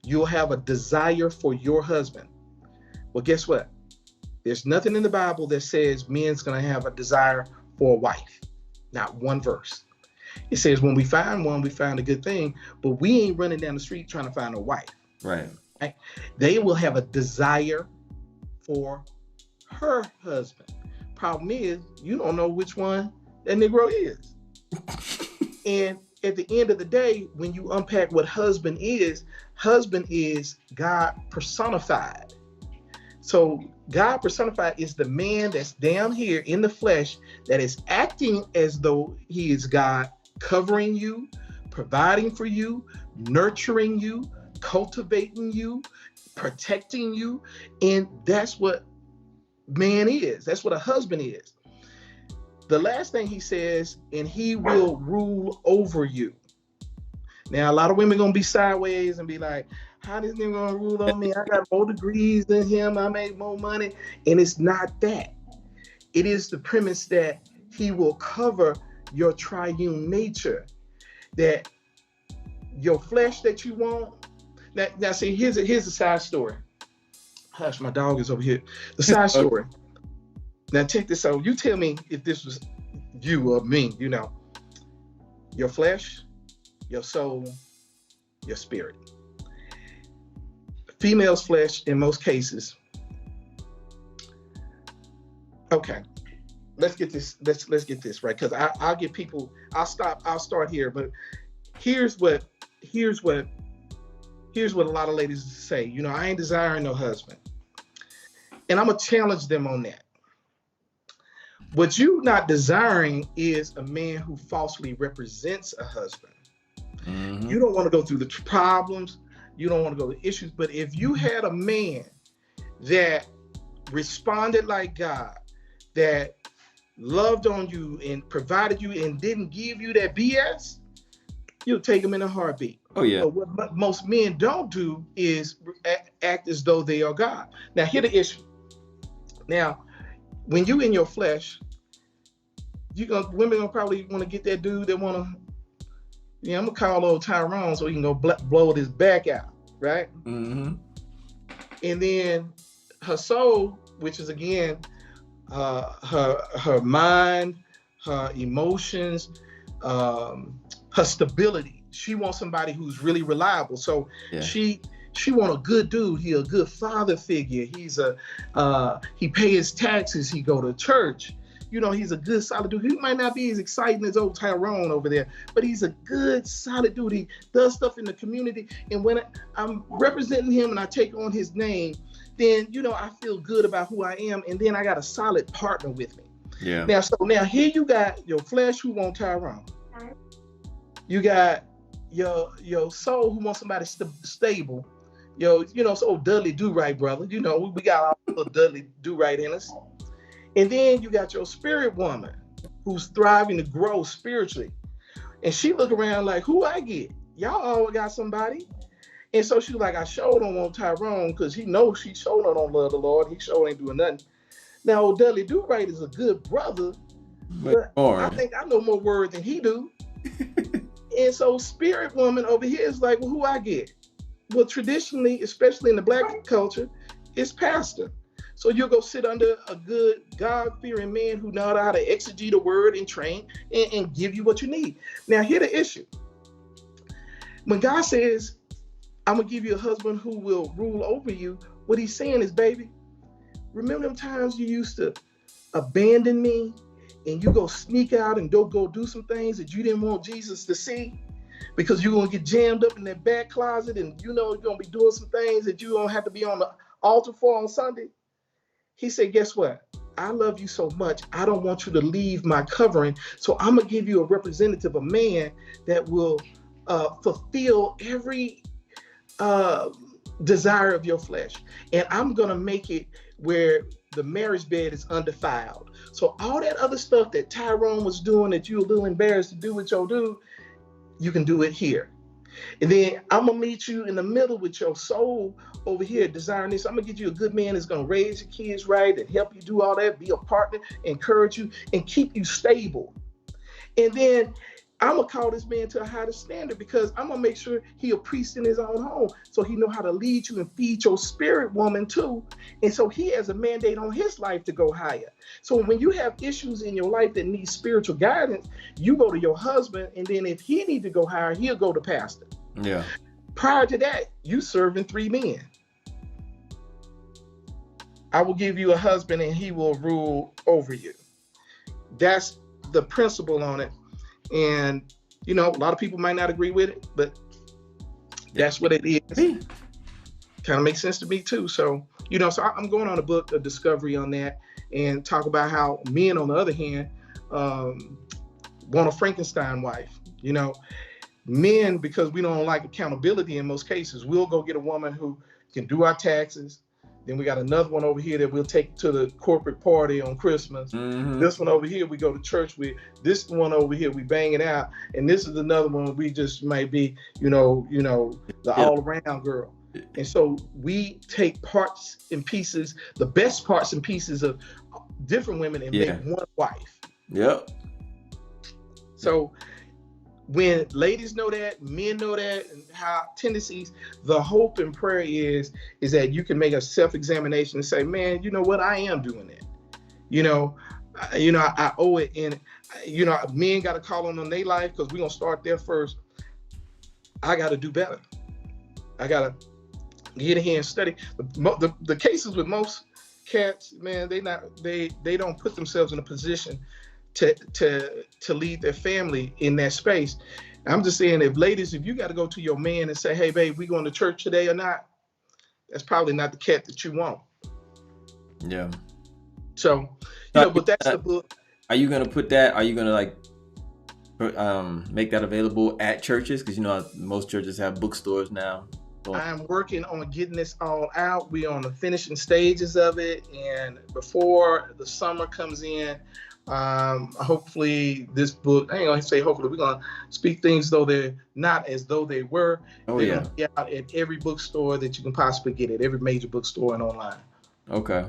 You'll have a desire for your husband. Well, guess what? There's nothing in the Bible that says men's going to have a desire for a wife. Not one verse. It says when we find one, we find a good thing, but we ain't running down the street trying to find a wife. Right. They will have a desire for her husband. Problem is, you don't know which one that Negro is. And at the end of the day, when you unpack what husband is God personified. So God personified is the man that's down here in the flesh that is acting as though he is God, covering you, providing for you, nurturing you, cultivating you, protecting you. And that's what man is. That's what a husband is. The last thing he says, and he will rule over you. Now, a lot of women going to be sideways and be like, how this nigga going to rule on me? I got more degrees than him. I make more money. And it's not that. It is the premise that he will cover your triune nature, that your flesh that you want. Now see, here's a side story. Hush, my dog is over here. The side story. Now check this out. You tell me if this was you or me, your flesh, your soul, your spirit. Female's flesh in most cases. Okay, let's get this. Let's get this right, because I'll get people. I'll start here, but here's what a lot of ladies say. I ain't desiring no husband, and I'm gonna challenge them on that. What you not desiring is a man who falsely represents a husband. Mm-hmm. You don't want to go through the problems. You don't want to go to issues. But if you had a man that responded like God, that loved on you and provided you and didn't give you that BS, you'll take him in a heartbeat. Oh, yeah. But what most men don't do is act as though they are God. Now, here's the issue. Now, when you in your flesh, women gonna probably want to get that dude that want to, I'm gonna call old Tyrone so he can go blow his back out, right? Mm-hmm. And then her soul, which is again her mind, her emotions, her stability. She wants somebody who's really reliable. So yeah. She want a good dude. He a good father figure. He pay his taxes. He go to church. He's a good, solid dude. He might not be as exciting as old Tyrone over there, but he's a good, solid dude. He does stuff in the community. And when I'm representing him and I take on his name, then, I feel good about who I am. And then I got a solid partner with me. Yeah. Now here you got your flesh who want Tyrone. You got your soul who wants somebody stable. So Dudley Do-Right, brother. We got our little Dudley Do-Right in us. And then you got your spirit woman who's thriving to grow spiritually. And she look around like, who I get? Y'all all got somebody. And so she was like, I sure don't want Tyrone because he knows she sure don't love the Lord. He sure ain't doing nothing. Now, old Dudley Do-Right is a good brother, but I think I know more word than he do. And so Spirit Woman over here is like, well, who I get? Well, traditionally, especially in the Black culture, it's pastor. So you'll go sit under a good God-fearing man who knows how to exegete a word and train and give you what you need. Now, here's the issue. When God says, I'm going to give you a husband who will rule over you, what he's saying is, baby, remember them times you used to abandon me and you go sneak out and don't go do some things that you didn't want Jesus to see because you're going to get jammed up in that back closet and you know you're going to be doing some things that you don't have to be on the altar for on Sunday? He said, guess what? I love you so much. I don't want you to leave my covering. So I'm going to give you a representative, a man that will fulfill every desire of your flesh. And I'm going to make it where the marriage bed is undefiled. So all that other stuff that Tyrone was doing that you're a little embarrassed to do with your dude, you can do it here. And then I'm going to meet you in the middle with your soul over here desiring this. I'm going to get you a good man that's going to raise your kids right and help you do all that, be a partner, encourage you, and keep you stable. And then I'm going to call this man to a higher standard because I'm going to make sure he a priest in his own home so he know how to lead you and feed your spirit woman too. And so he has a mandate on his life to go higher. So when you have issues in your life that need spiritual guidance, you go to your husband, and then if he need to go higher, he'll go to pastor. Yeah. Prior to that, you serving 3 men. I will give you a husband and he will rule over you. That's the principle on it. And, you know, a lot of people might not agree with it, but that's what it is. Kind of makes sense to me too. So, you know, so I'm going on a discovery on that and talk about how men, on the other hand, want a Frankenstein wife. You know, men, because we don't like accountability in most cases, we'll go get a woman who can do our taxes. Then we got another one over here that we'll take to the corporate party on Christmas. Mm-hmm. This one over here we go to church with. This one over here we bang it out. And this is another one we just might be, you know, the all-around girl. And so we take parts and pieces, the best parts and pieces of different women and make one wife. Yep. So when ladies know that, men know that, and how tendencies, the hope and prayer is that you can make a self-examination and say, man, you know what, I am doing that. I owe it. And, men got to call on their life because we're going to start there first. I got to do better. I got to get in here and study. The cases with most cats, man, they don't put themselves in a position to lead their family in that space. I'm just saying, if you got to go to your man and say, hey, babe, we going to church today or not? That's probably not the cat that you want. Yeah. So, but that's the book. Are you going to put that? Are you going to make that available at churches? Because, most churches have bookstores now. I'm working on getting this all out. We're on the finishing stages of it. And before the summer comes in, hopefully this book, I ain't gonna say hopefully, we're gonna speak things though they're not as though they were. They're gonna be out at every bookstore that you can possibly get at, every major bookstore and online. Okay.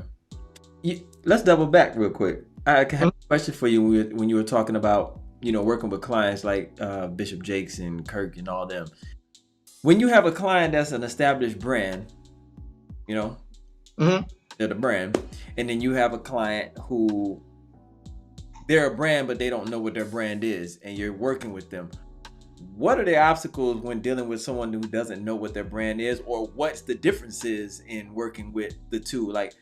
Let's double back real quick. I have a question for you when you were talking about, working with clients like Bishop Jakes and Kirk and all them. When you have a client that's an established brand, they're the brand, and then you have a client who they're a brand, but they don't know what their brand is, and you're working with them. What are the obstacles when dealing with someone who doesn't know what their brand is, or what's the differences in working with the two? Like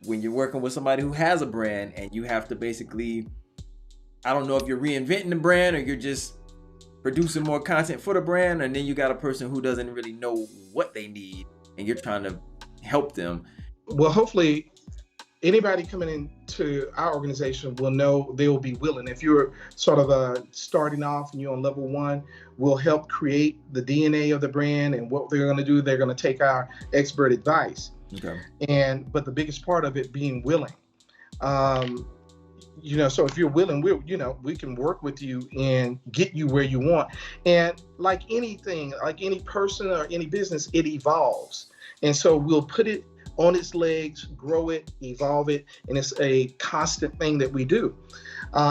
when you're working with somebody who has a brand and you have to basically, I don't know if you're reinventing the brand or you're just producing more content for the brand, and then you got a person who doesn't really know what they need and you're trying to help them. Well, hopefully anybody coming into our organization will know they will be willing. If you're sort of starting off and you're on level 1, we'll help create the DNA of the brand, and what they're going to do, they're going to take our expert advice. Okay. But the biggest part of it being willing. So if you're willing, we can work with you and get you where you want. And like anything, like any person or any business, it evolves. And so we'll put it on its legs, grow it, evolve it, and it's a constant thing that we do.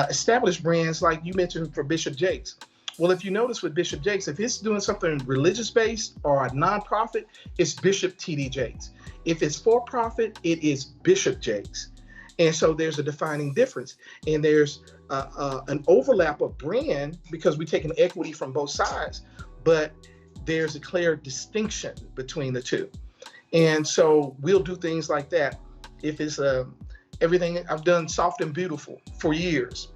Established brands, like you mentioned for Bishop Jakes. Well, if you notice with Bishop Jakes, if it's doing something religious based or a nonprofit, it's Bishop TD Jakes. If it's for profit, it is Bishop Jakes. And so there's a defining difference. And there's an overlap of brand because we take an equity from both sides, but there's a clear distinction between the two. And so we'll do things like that. If it's everything, I've done soft and beautiful for years.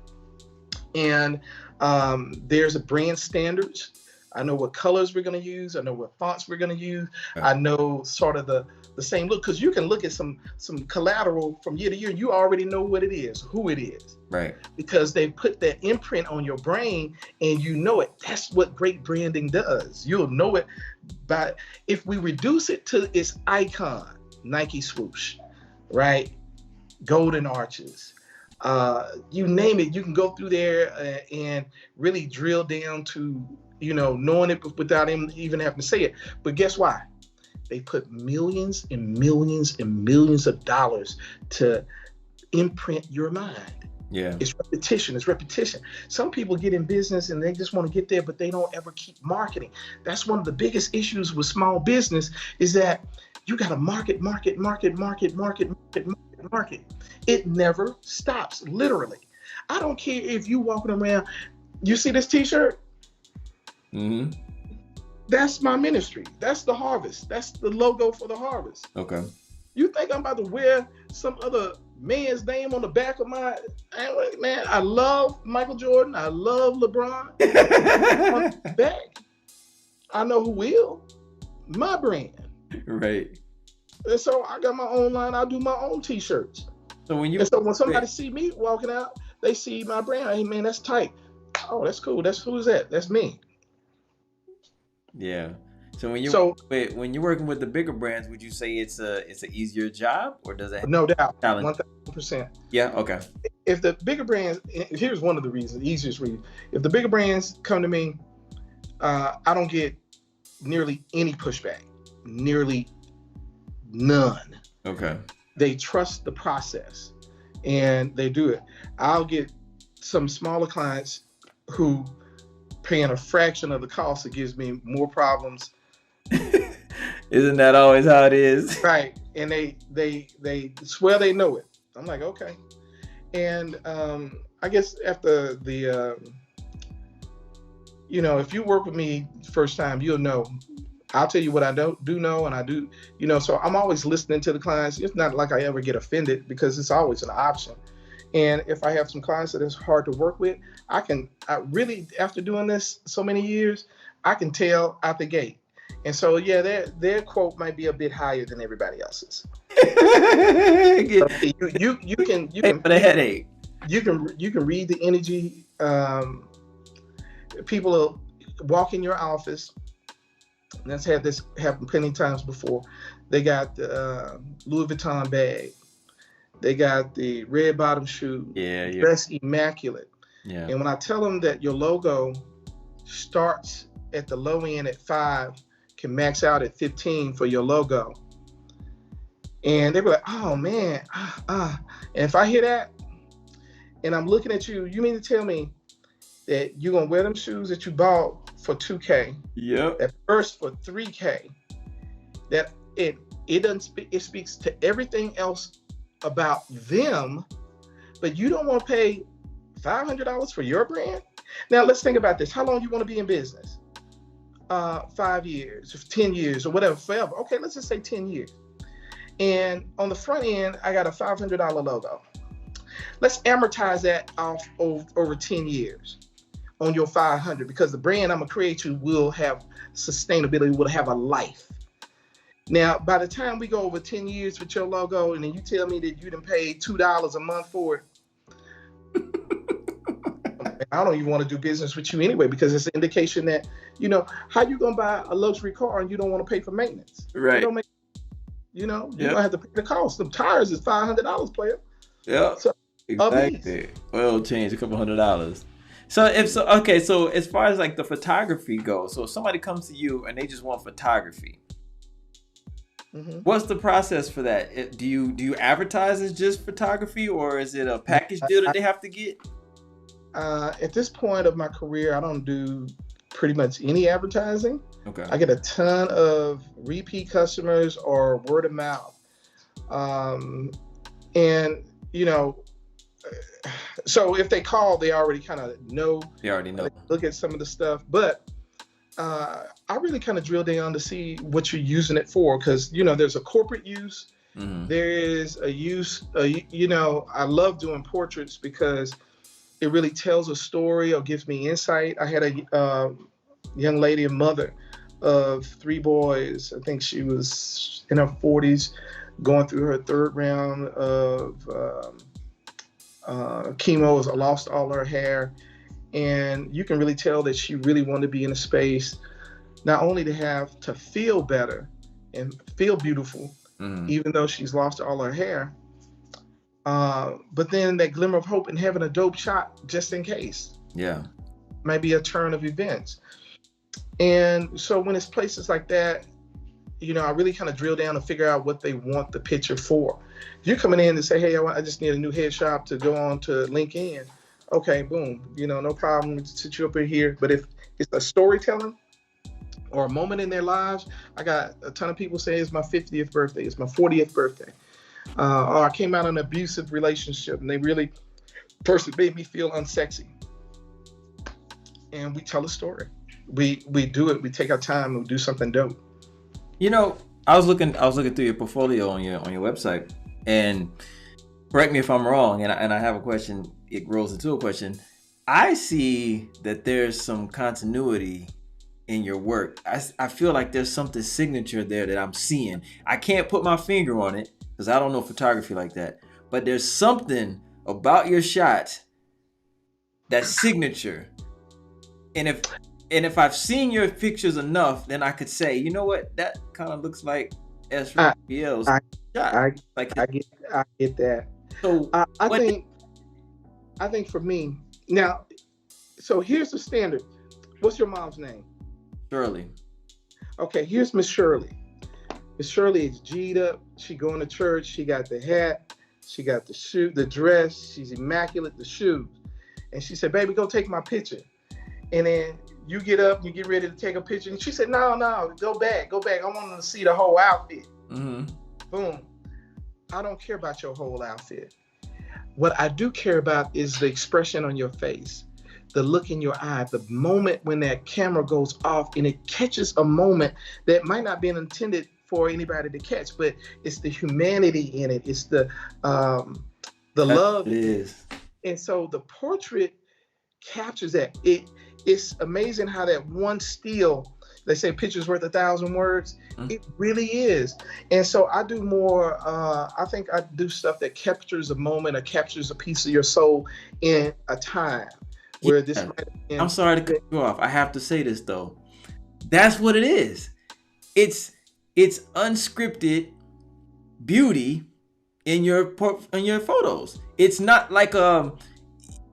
And there's a brand standards. I know what colors we're going to use. I know what fonts we're going to use. Okay. I know sort of the same look, because you can look at some collateral from year to year. You already know what it is, who it is. Right. Because they put that imprint on your brain and you know it. That's what great branding does. You'll know it by, if we reduce it to its icon, Nike swoosh, right? Golden arches. You name it, you can go through there and really drill down to, knowing it without even having to say it. But guess why? They put millions and millions and millions of dollars to imprint your mind. Yeah. It's repetition. Some people get in business and they just want to get there, but they don't ever keep marketing. That's one of the biggest issues with small business, is that you got to market. It never stops, literally. I don't care if you walking around, you see this t-shirt? Mm-hmm. That's my ministry. That's the harvest. That's the logo for the harvest. Okay. You think I'm about to wear some other man's name on the back of my, man, I love Michael Jordan. I love LeBron. On the back, I know who will. My brand. Right. And so I got my own line. I do my own t-shirts. So when somebody see me walking out, they see my brand. Hey man, that's tight. Oh, that's cool. Who's that? That's me. Yeah. So when you're working with the bigger brands, would you say it's an easier job, or does it? No doubt, 1,000%. Yeah. Okay. If the bigger brands, here's one of the reasons, the easiest reason. If the bigger brands come to me, I don't get nearly any pushback, nearly none. Okay. They trust the process and they do it. I'll get some smaller clients who paying a fraction of the cost. It gives me more problems. Isn't that always how it is? Right. And they swear they know it. I'm like, okay. And I guess after the, if you work with me first time, you'll know. I'll tell you what I do know, and I do, so I'm always listening to the clients. It's not like I ever get offended, because it's always an option. And if I have some clients that it's hard to work with, I really, after doing this so many years, I can tell out the gate. And so, yeah, their quote might be a bit higher than everybody else's. You can for the headache. You can read the energy. People will walk in your office. And that's had this happen plenty of times before. They got the Louis Vuitton bag. They got the red bottom shoe. Yeah. Dress immaculate. Yeah. And when I tell them that your logo starts at the low end at 5, can max out at 15 for your logo. And they were like, oh man, And if I hear that and I'm looking at you, you mean to tell me that you're gonna wear them shoes that you bought for $2K? Yep. At first for $3K. That it doesn't speak. It speaks to everything else about them, but you don't want to pay $500 for your brand. Now let's think about this. How long do you want to be in business? 5 years, or 10 years, or whatever, forever. Okay, let's just say 10 years. And on the front end, I got a $500 logo. Let's amortize that off over 10 years on your 500, because the brand I'm gonna create you will have sustainability, will have a life. Now, by the time we go over 10 years with your logo, and then you tell me that you done paid $2 a month for it, I don't even want to do business with you anyway, because it's an indication that, how you gonna buy a luxury car and you don't want to pay for maintenance? Right. You're gonna have to pay the cost. The tires is $500, player. Yeah. So a piece. Exactly. Oil change, a couple $100. So as far as like the photography goes, so if somebody comes to you and they just want photography, Mm-hmm. what's the process for that? Do you advertise as just photography, or is it a package deal that they have to get? At this point of my career, I don't do pretty much any advertising. Okay. I get a ton of repeat customers or word of mouth. And, you know, so if they call, they already kind of know. They already know. Look at some of the stuff. But I really kind of drill down to see what you're using it for. Because, you know, there's a corporate use. Mm-hmm. There is a use, you know, I love doing portraits because it really tells a story or gives me insight. I had a young lady, a mother of 3 boys. I think she was in her 40s, going through her 3rd round of chemo. Lost all her hair. And you can really tell that she really wanted to be in a space, not only to feel better and feel beautiful, Mm-hmm. even though she's lost all her hair. But then that glimmer of hope and having a dope shot just in case. Yeah. Maybe a turn of events. And so when it's places like that, you know, I really kind of drill down and figure out what they want the picture for. If you're coming in and say, hey, I just need a new headshot to go on to LinkedIn. Okay, boom, you know, no problem, sit you up in here. But if it's a storytelling or a moment in their lives, I got a ton of people say it's my 50th birthday, it's my 40th birthday. Or I came out of an abusive relationship and they really first made me feel unsexy. And we tell a story. We do it, we take our time and we do something dope. You know, I was looking through your portfolio on your website, and correct me if I'm wrong, and I have a question, it rolls into a question. I see that there's some continuity in your work. I feel like there's something signature there that I'm seeing. I can't put my finger on it because I don't know photography like that, but there's something about your shots that's signature. And if I've seen your pictures enough, then I could say, you know what, that kind of looks like Raphiel's shot. I get that. So I think for me now, so here's the standard. What's your mom's name? Shirley. Okay, here's Miss Shirley. Miss Shirley is G'd up. She going to church. She got the hat. She got the shoe, the dress. She's immaculate, the shoes. And she said, baby, go take my picture. And then you get up, you get ready to take a picture. And she said, no, go back. I want to see the whole outfit. Mm-hmm. Boom. I don't care about your whole outfit. What I do care about is the expression on your face, the look in your eye, the moment when that camera goes off and it catches a moment that might not be intended for anybody to catch, but it's the humanity in it. It's the love. It is. And so the portrait captures that. It's amazing how that one still, they say picture's worth 1,000 words. Mm-hmm. It really is. And so I do more, I think I do stuff that captures a moment or captures a piece of your soul in a time where this might have been. I'm sorry to cut you off. I have to say this though. That's what it is. It's unscripted beauty in your photos. It's not like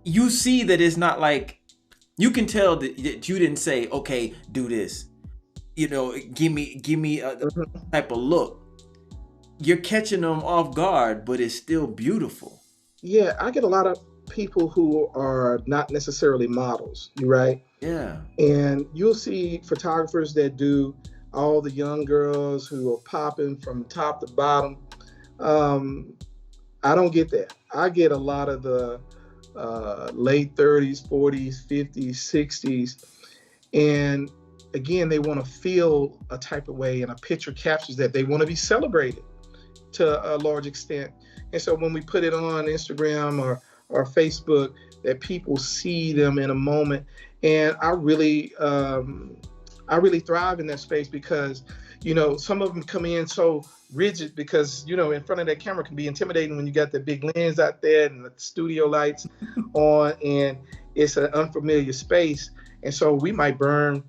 you see that it's not like, you can tell that you didn't say, okay, do this, you know, give me a type of look. You're catching them off guard, but it's still beautiful. Yeah, I get a lot of people who are not necessarily models, right? Yeah. And you'll see photographers that do all the young girls who are popping from top to bottom. I don't get that. I get a lot of the late 30s, 40s, 50s, 60s. And again, they want to feel a type of way, and a picture captures that. They want to be celebrated to a large extent. And so when we put it on Instagram or Facebook, that people see them in a moment. And I really thrive in that space because, you know, some of them come in so rigid because, you know, in front of that camera can be intimidating when you got that big lens out there and the studio lights on, and it's an unfamiliar space. And so we might burn,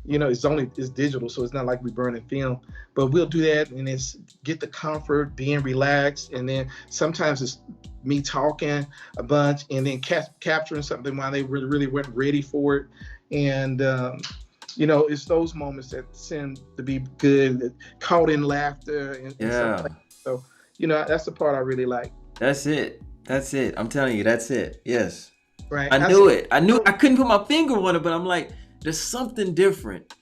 you know, it's digital, so it's not like we burn in film, but we'll do that and it's get the comfort, being relaxed. And then sometimes it's me talking a bunch and then capturing something while they really weren't ready for it. And it's those moments that seem to be good, caught in laughter and stuff like that. So, that's the part I really like. That's it. I'm telling you, that's it. Yes. Right. I knew it. I couldn't put my finger on it, but I'm like, there's something different.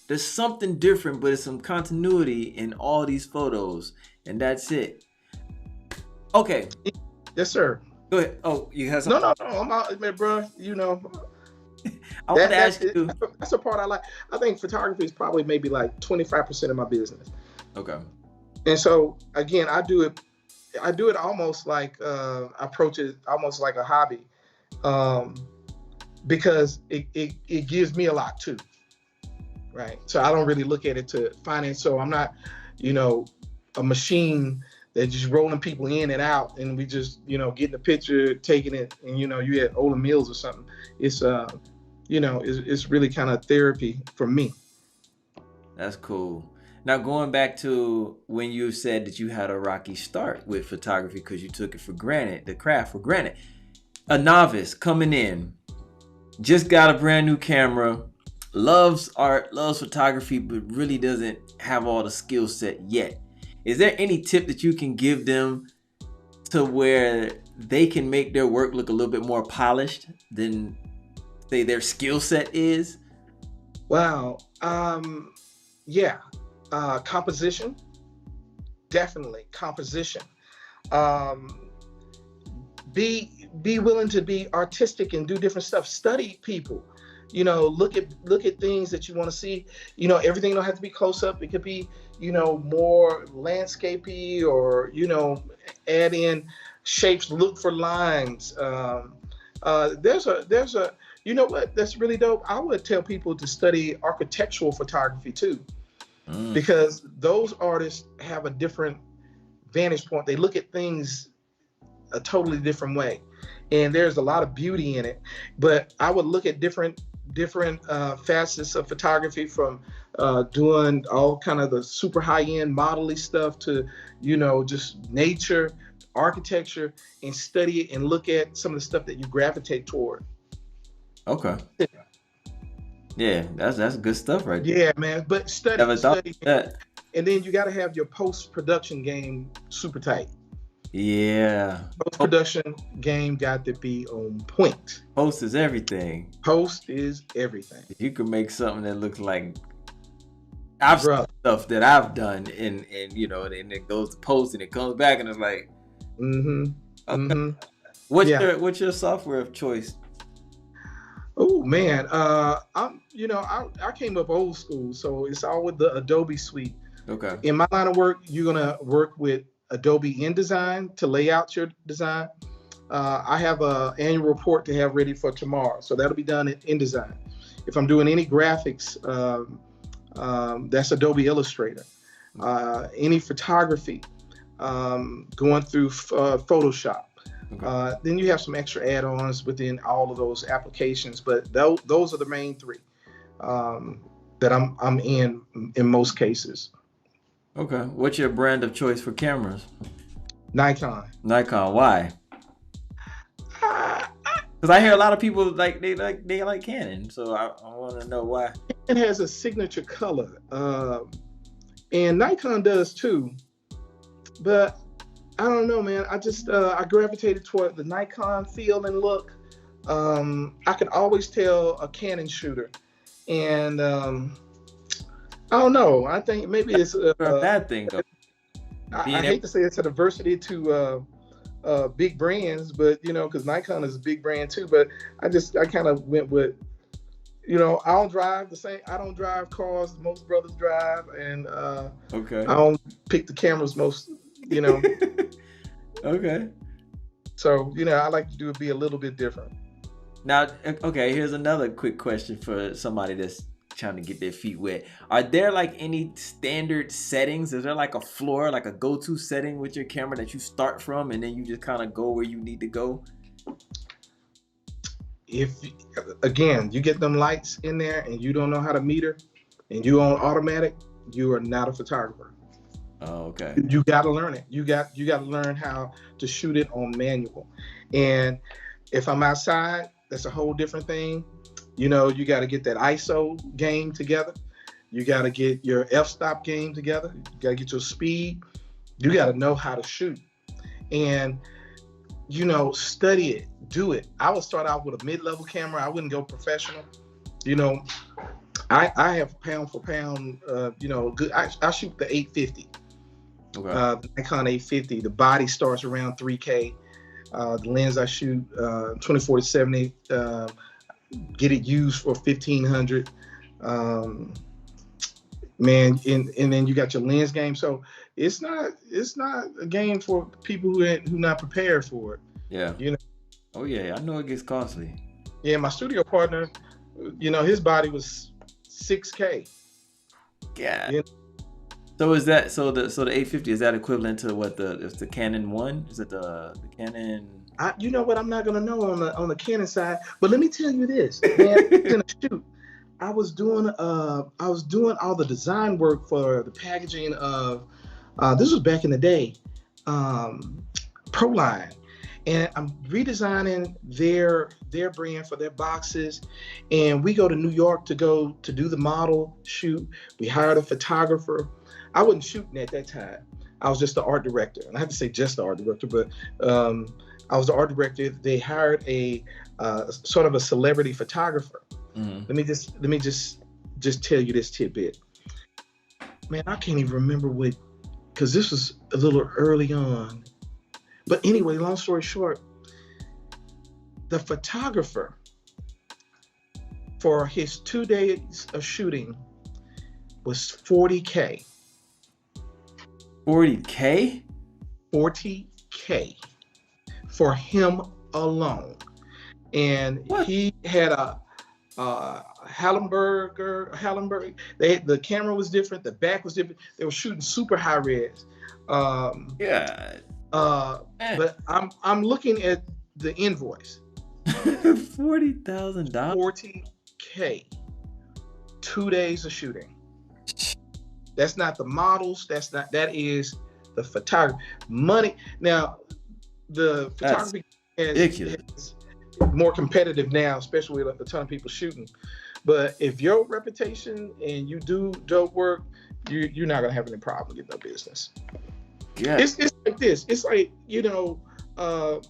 But it's some continuity in all these photos, and that's it. Okay. Yes, sir. Go ahead. Oh, you have something? No. I'm out, man, bro. I want to ask you. That's the part I like. I think photography is probably maybe like 25% of my business. Okay. And so again, I do it almost like I approach it almost like a hobby, because it gives me a lot too. Right. So I don't really look at it to finance. So I'm not, a machine that just rolling people in and out, and we just, getting a picture, taking it, and you at Ola Mills or something. It's it's really kind of therapy for me. That's cool. Now, going back to when you said that you had a rocky start with photography because you took it for granted, the craft for granted. A novice coming in, just got a brand new camera, loves art, loves photography, but really doesn't have all the skill set yet. Is there any tip that you can give them to where they can make their work look a little bit more polished than, say, their skill set is? Wow. Yeah. Composition. Definitely composition. Be willing to be artistic and do different stuff. Study people. Look at things that you want to see. Everything don't have to be close up. It could be, more landscapey, or, add in shapes, look for lines. There's a, what, that's really dope. I would tell people to study architectural photography too, because those artists have a different vantage point. They look at things a totally different way, and there's a lot of beauty in it. But I would look at different facets of photography, from doing all kind of the super high-end modelly stuff to just nature, architecture, and study it and look at some of the stuff that you gravitate toward. Okay. Yeah, that's good stuff right there. Yeah, man. But study that. And then you got to have your post-production game super tight. Yeah. Post-production game got to be on point. Post is everything. Post is everything. You can make something that looks like I've seen stuff that I've done, and it goes to post and it comes back and it's like, okay. What's your software of choice? Oh man, I came up old school, so it's all with the Adobe suite. Okay. In my line of work, you're gonna work with Adobe InDesign to lay out your design. I have an annual report to have ready for tomorrow, so that'll be done in InDesign. If I'm doing any graphics, that's Adobe Illustrator. Any photography, going through Photoshop. Okay. Then you have some extra add-ons within all of those applications, but those are the main three that I'm in most cases. Okay. What's your brand of choice for cameras? Nikon. Why? Because I hear a lot of people they like Canon, so I want to know why. It has a signature color, and Nikon does too, but I don't know, man. I just I gravitated toward the Nikon feel and look. I could always tell a Canon shooter, and I don't know. I think maybe it's a bad thing though. I hate to say it's a diversity to big brands, but because Nikon is a big brand too. But I kind of went with, I don't drive cars most brothers drive, and okay. I don't pick the cameras most. Okay. So I like to do it be a little bit different. Now, okay, here's another quick question for somebody that's trying to get their feet wet. Are there any standard settings? Is there a floor, a go-to setting with your camera that you start from and then you just kind of go where you need to go? If again you get them lights in there and you don't know how to meter and you on automatic, you are not a photographer. Oh, okay. You got to learn it. You got to learn how to shoot it on manual. And if I'm outside, that's a whole different thing. You know, you got to get that ISO game together. You got to get your f-stop game together. You got to get your speed. You got to know how to shoot. And, you know, study it, do it. I would start out with a mid-level camera. I wouldn't go professional. You know, I have pound for pound, you know, good. I shoot the 850. Okay. The Nikon 850. The body starts around 3K. The lens I shoot 24 to 70. Get it used for 1500. Man, and then you got your lens game. So it's not a game for people who not prepared for it. Yeah. You know. Oh yeah, I know it gets costly. Yeah, my studio partner, you know, his body was 6K. Yeah. You know? So is that the 850, is that equivalent to what is the Canon 1? Is it the Canon? You know what? I'm not gonna know on the Canon side, but let me tell you this, man. In a shoot, I was doing all the design work for the packaging of this was back in the day, Proline, and I'm redesigning their brand for their boxes, and we go to New York to do the model shoot. We hired a photographer. I wasn't shooting at that time. I was just the art director, and I have to say just the art director, but I was the art director. They hired a sort of a celebrity photographer. Mm-hmm. Let me just tell you this tidbit. Man, I can't even remember because this was a little early on. But anyway, long story short, the photographer for his 2 days of shooting was $40K. $40K? $40K for him alone. And what? He had a Hallenberg. The camera was different. The back was different. They were shooting super high res. Yeah. But I'm looking at the invoice. $40,000. $40K. 2 days of shooting. That's not the models. That is the photography. Money. Now, the photography is more competitive now, especially with a ton of people shooting. But if your reputation and you do dope work, you're not gonna have any problem getting no business. Yeah. It's like this. It's like, you know,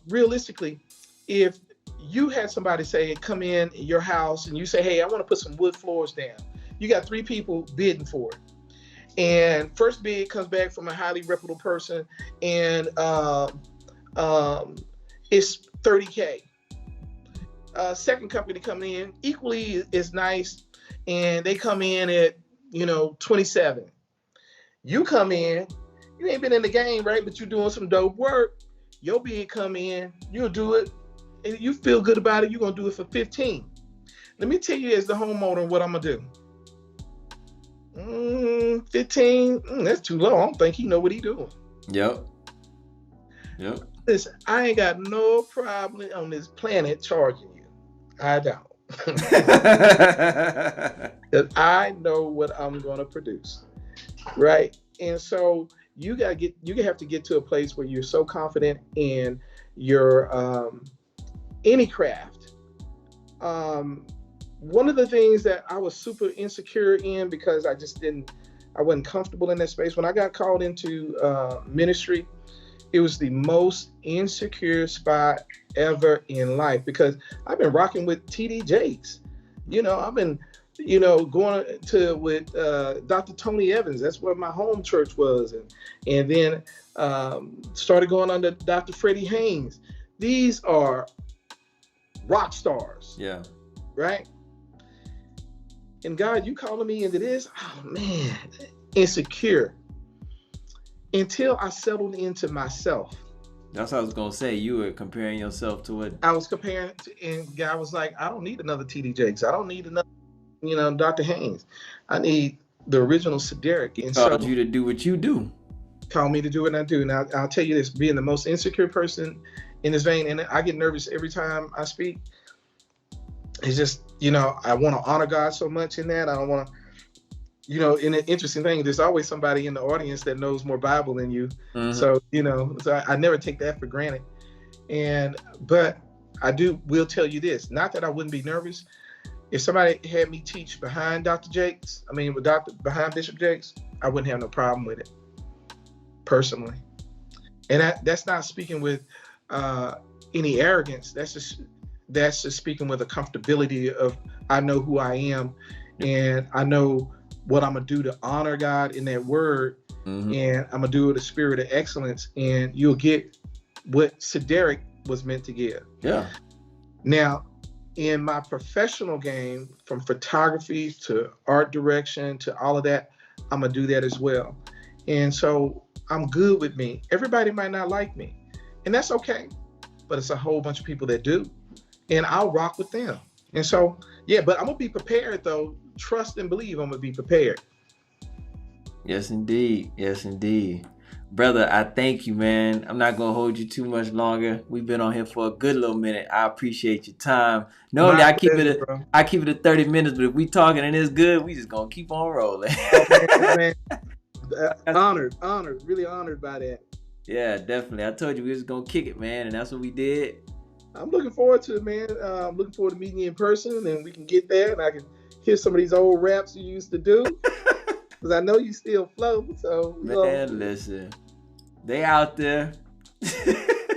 realistically, if you had somebody say come in your house and you say, hey, I want to put some wood floors down. You got 3 people bidding for it. And first bid comes back from a highly reputable person, and it's $30K. Second company come in, equally is nice, and they come in at, you know, 27. You come in, you ain't been in the game, right? But you're doing some dope work. Your bid come in, you'll do it, and you feel good about it. You're gonna do it for 15. Let me tell you, as the homeowner, what I'm gonna do. 15, that's too low. I don't think he know what he doing. Yep. Listen, I ain't got no problem on this planet charging you. I don't. Because I know what I'm going to produce, right? And so you have to get to a place where you're so confident in your any craft. One of the things that I was super insecure in, because I wasn't comfortable in that space. When I got called into ministry, it was the most insecure spot ever in life, because I've been rocking with TD Jakes. You know, I've been, you know, going with Dr. Tony Evans. That's where my home church was. And then started going under Dr. Freddie Haynes. These are rock stars. Yeah. Right? And God, you calling me into this? Oh man, insecure. Until I settled into myself. That's what I was gonna say. You were comparing yourself to what I was comparing to, and God was like, I don't need another TD Jakes. I don't need another, you know, Dr. Haynes. I need the original Sederrick. And called you to do what you do. Called me to do what I do. Now I'll tell you this: being the most insecure person in this vein, and I get nervous every time I speak. It's just, you know, I want to honor God so much in that. I don't want to, you know, and an interesting thing, there's always somebody in the audience that knows more Bible than you. Mhm. So, you know, I never take that for granted. But I will tell you this, not that I wouldn't be nervous. If somebody had me teach behind behind Bishop Jakes, I wouldn't have no problem with it, personally. And that's not speaking with any arrogance. That's just speaking with a comfortability of, I know who I am, and I know what I'm gonna do to honor God in that word, and I'm gonna do it with a spirit of excellence, and you'll get what Sederrick was meant to give. Yeah. Now, in my professional game, from photography to art direction to all of that, I'm gonna do that as well. And so I'm good with me. Everybody might not like me, and that's okay, but it's a whole bunch of people that do, and I'll rock with them. And so, yeah, but I'm gonna be prepared though. Trust and believe I'm gonna be prepared. Yes, indeed. Yes, indeed. Brother, I thank you, man. I'm not going to hold you too much longer. We've been on here for a good little minute. I appreciate your time. Normally, I keep it at 30 minutes, but if we talking and it's good, we just going to keep on rolling. Man. Honored, really honored by that. Yeah, definitely. I told you we was going to kick it, man, and that's what we did. I'm looking forward to it, man. I'm looking forward to meeting you in person, and we can get there, and I can hear some of these old raps you used to do. Because I know you still flow, so man, listen, they out there.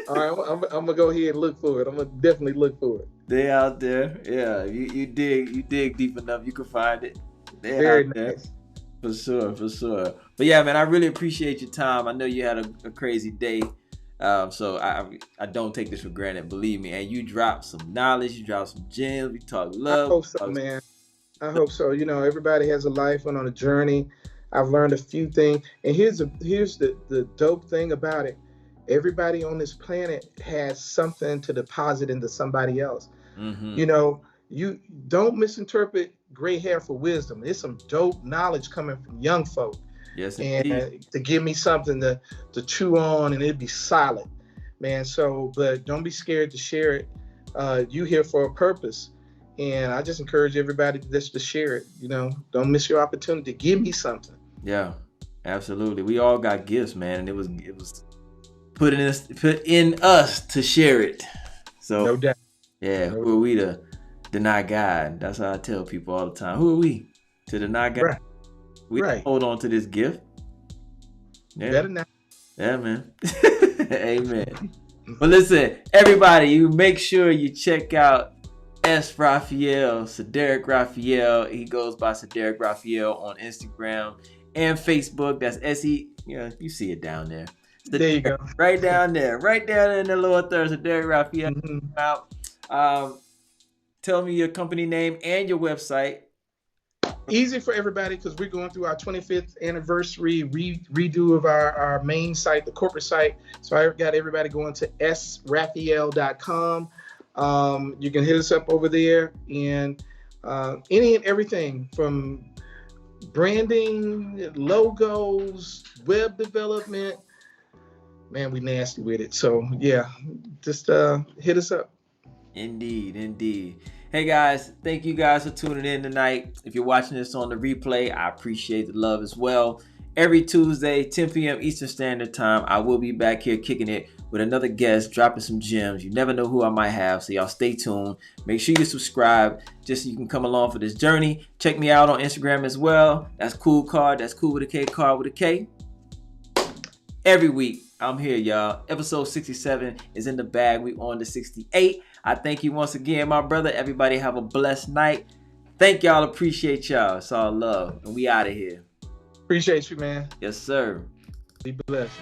All right, I'm gonna go ahead and look for it. I'm gonna definitely look for it. They out there, yeah. You dig deep enough, you can find it. They Very out nice. There, for sure. But yeah, man, I really appreciate your time. I know you had a crazy day, so I don't take this for granted. Believe me, and you dropped some knowledge, you dropped some gems. We talk love. I hope so, man. I hope so. You know, everybody has a life and on a journey. I've learned a few things. And here's the dope thing about it. Everybody on this planet has something to deposit into somebody else. Mm-hmm. You know, you don't misinterpret gray hair for wisdom. There's some dope knowledge coming from young folk. Yes, and to give me something to chew on, and it'd be solid, man. So, but don't be scared to share it. You here for a purpose. And I just encourage everybody just to share it. You know, don't miss your opportunity. Give me something. Yeah, absolutely. We all got gifts, man, and it was put in us to share it. So, no doubt. Yeah, who are we to deny God? That's how I tell people all the time. Who are we to deny God? Right. We hold on to this gift. Yeah. Better not. Yeah, man. Amen. But listen, everybody, you make sure you check out Raphiel, Sederrick Raphiel. He goes by Sederrick Raphiel on Instagram and Facebook. That's SE. Yeah, you see it down there. There you go. Right down there in the lower third. Sederrick Raphiel. Out. Tell me your company name and your website. Easy for everybody because we're going through our 25th anniversary redo of our main site, the corporate site. So I got everybody going to sraphiel.com. You can hit us up over there, and any and everything from branding, logos, web development. Man, we nasty with it. So yeah, just hit us up. Indeed. Hey guys, thank you guys for tuning in tonight. If you're watching this on the replay, I appreciate the love as well. Every Tuesday, 10 p.m. Eastern Standard Time, I will be back here kicking it with another guest, dropping some gems. You never know who I might have, so y'all stay tuned. Make sure you subscribe just so you can come along for this journey. Check me out on Instagram as well. That's KoolKard. That's cool with a K, card with a K. Every week, I'm here, y'all. Episode 67 is in the bag. We on to 68. I thank you once again, my brother. Everybody have a blessed night. Thank y'all. Appreciate y'all. It's all love. And we out of here. Appreciate you, man. Yes, sir. Be blessed.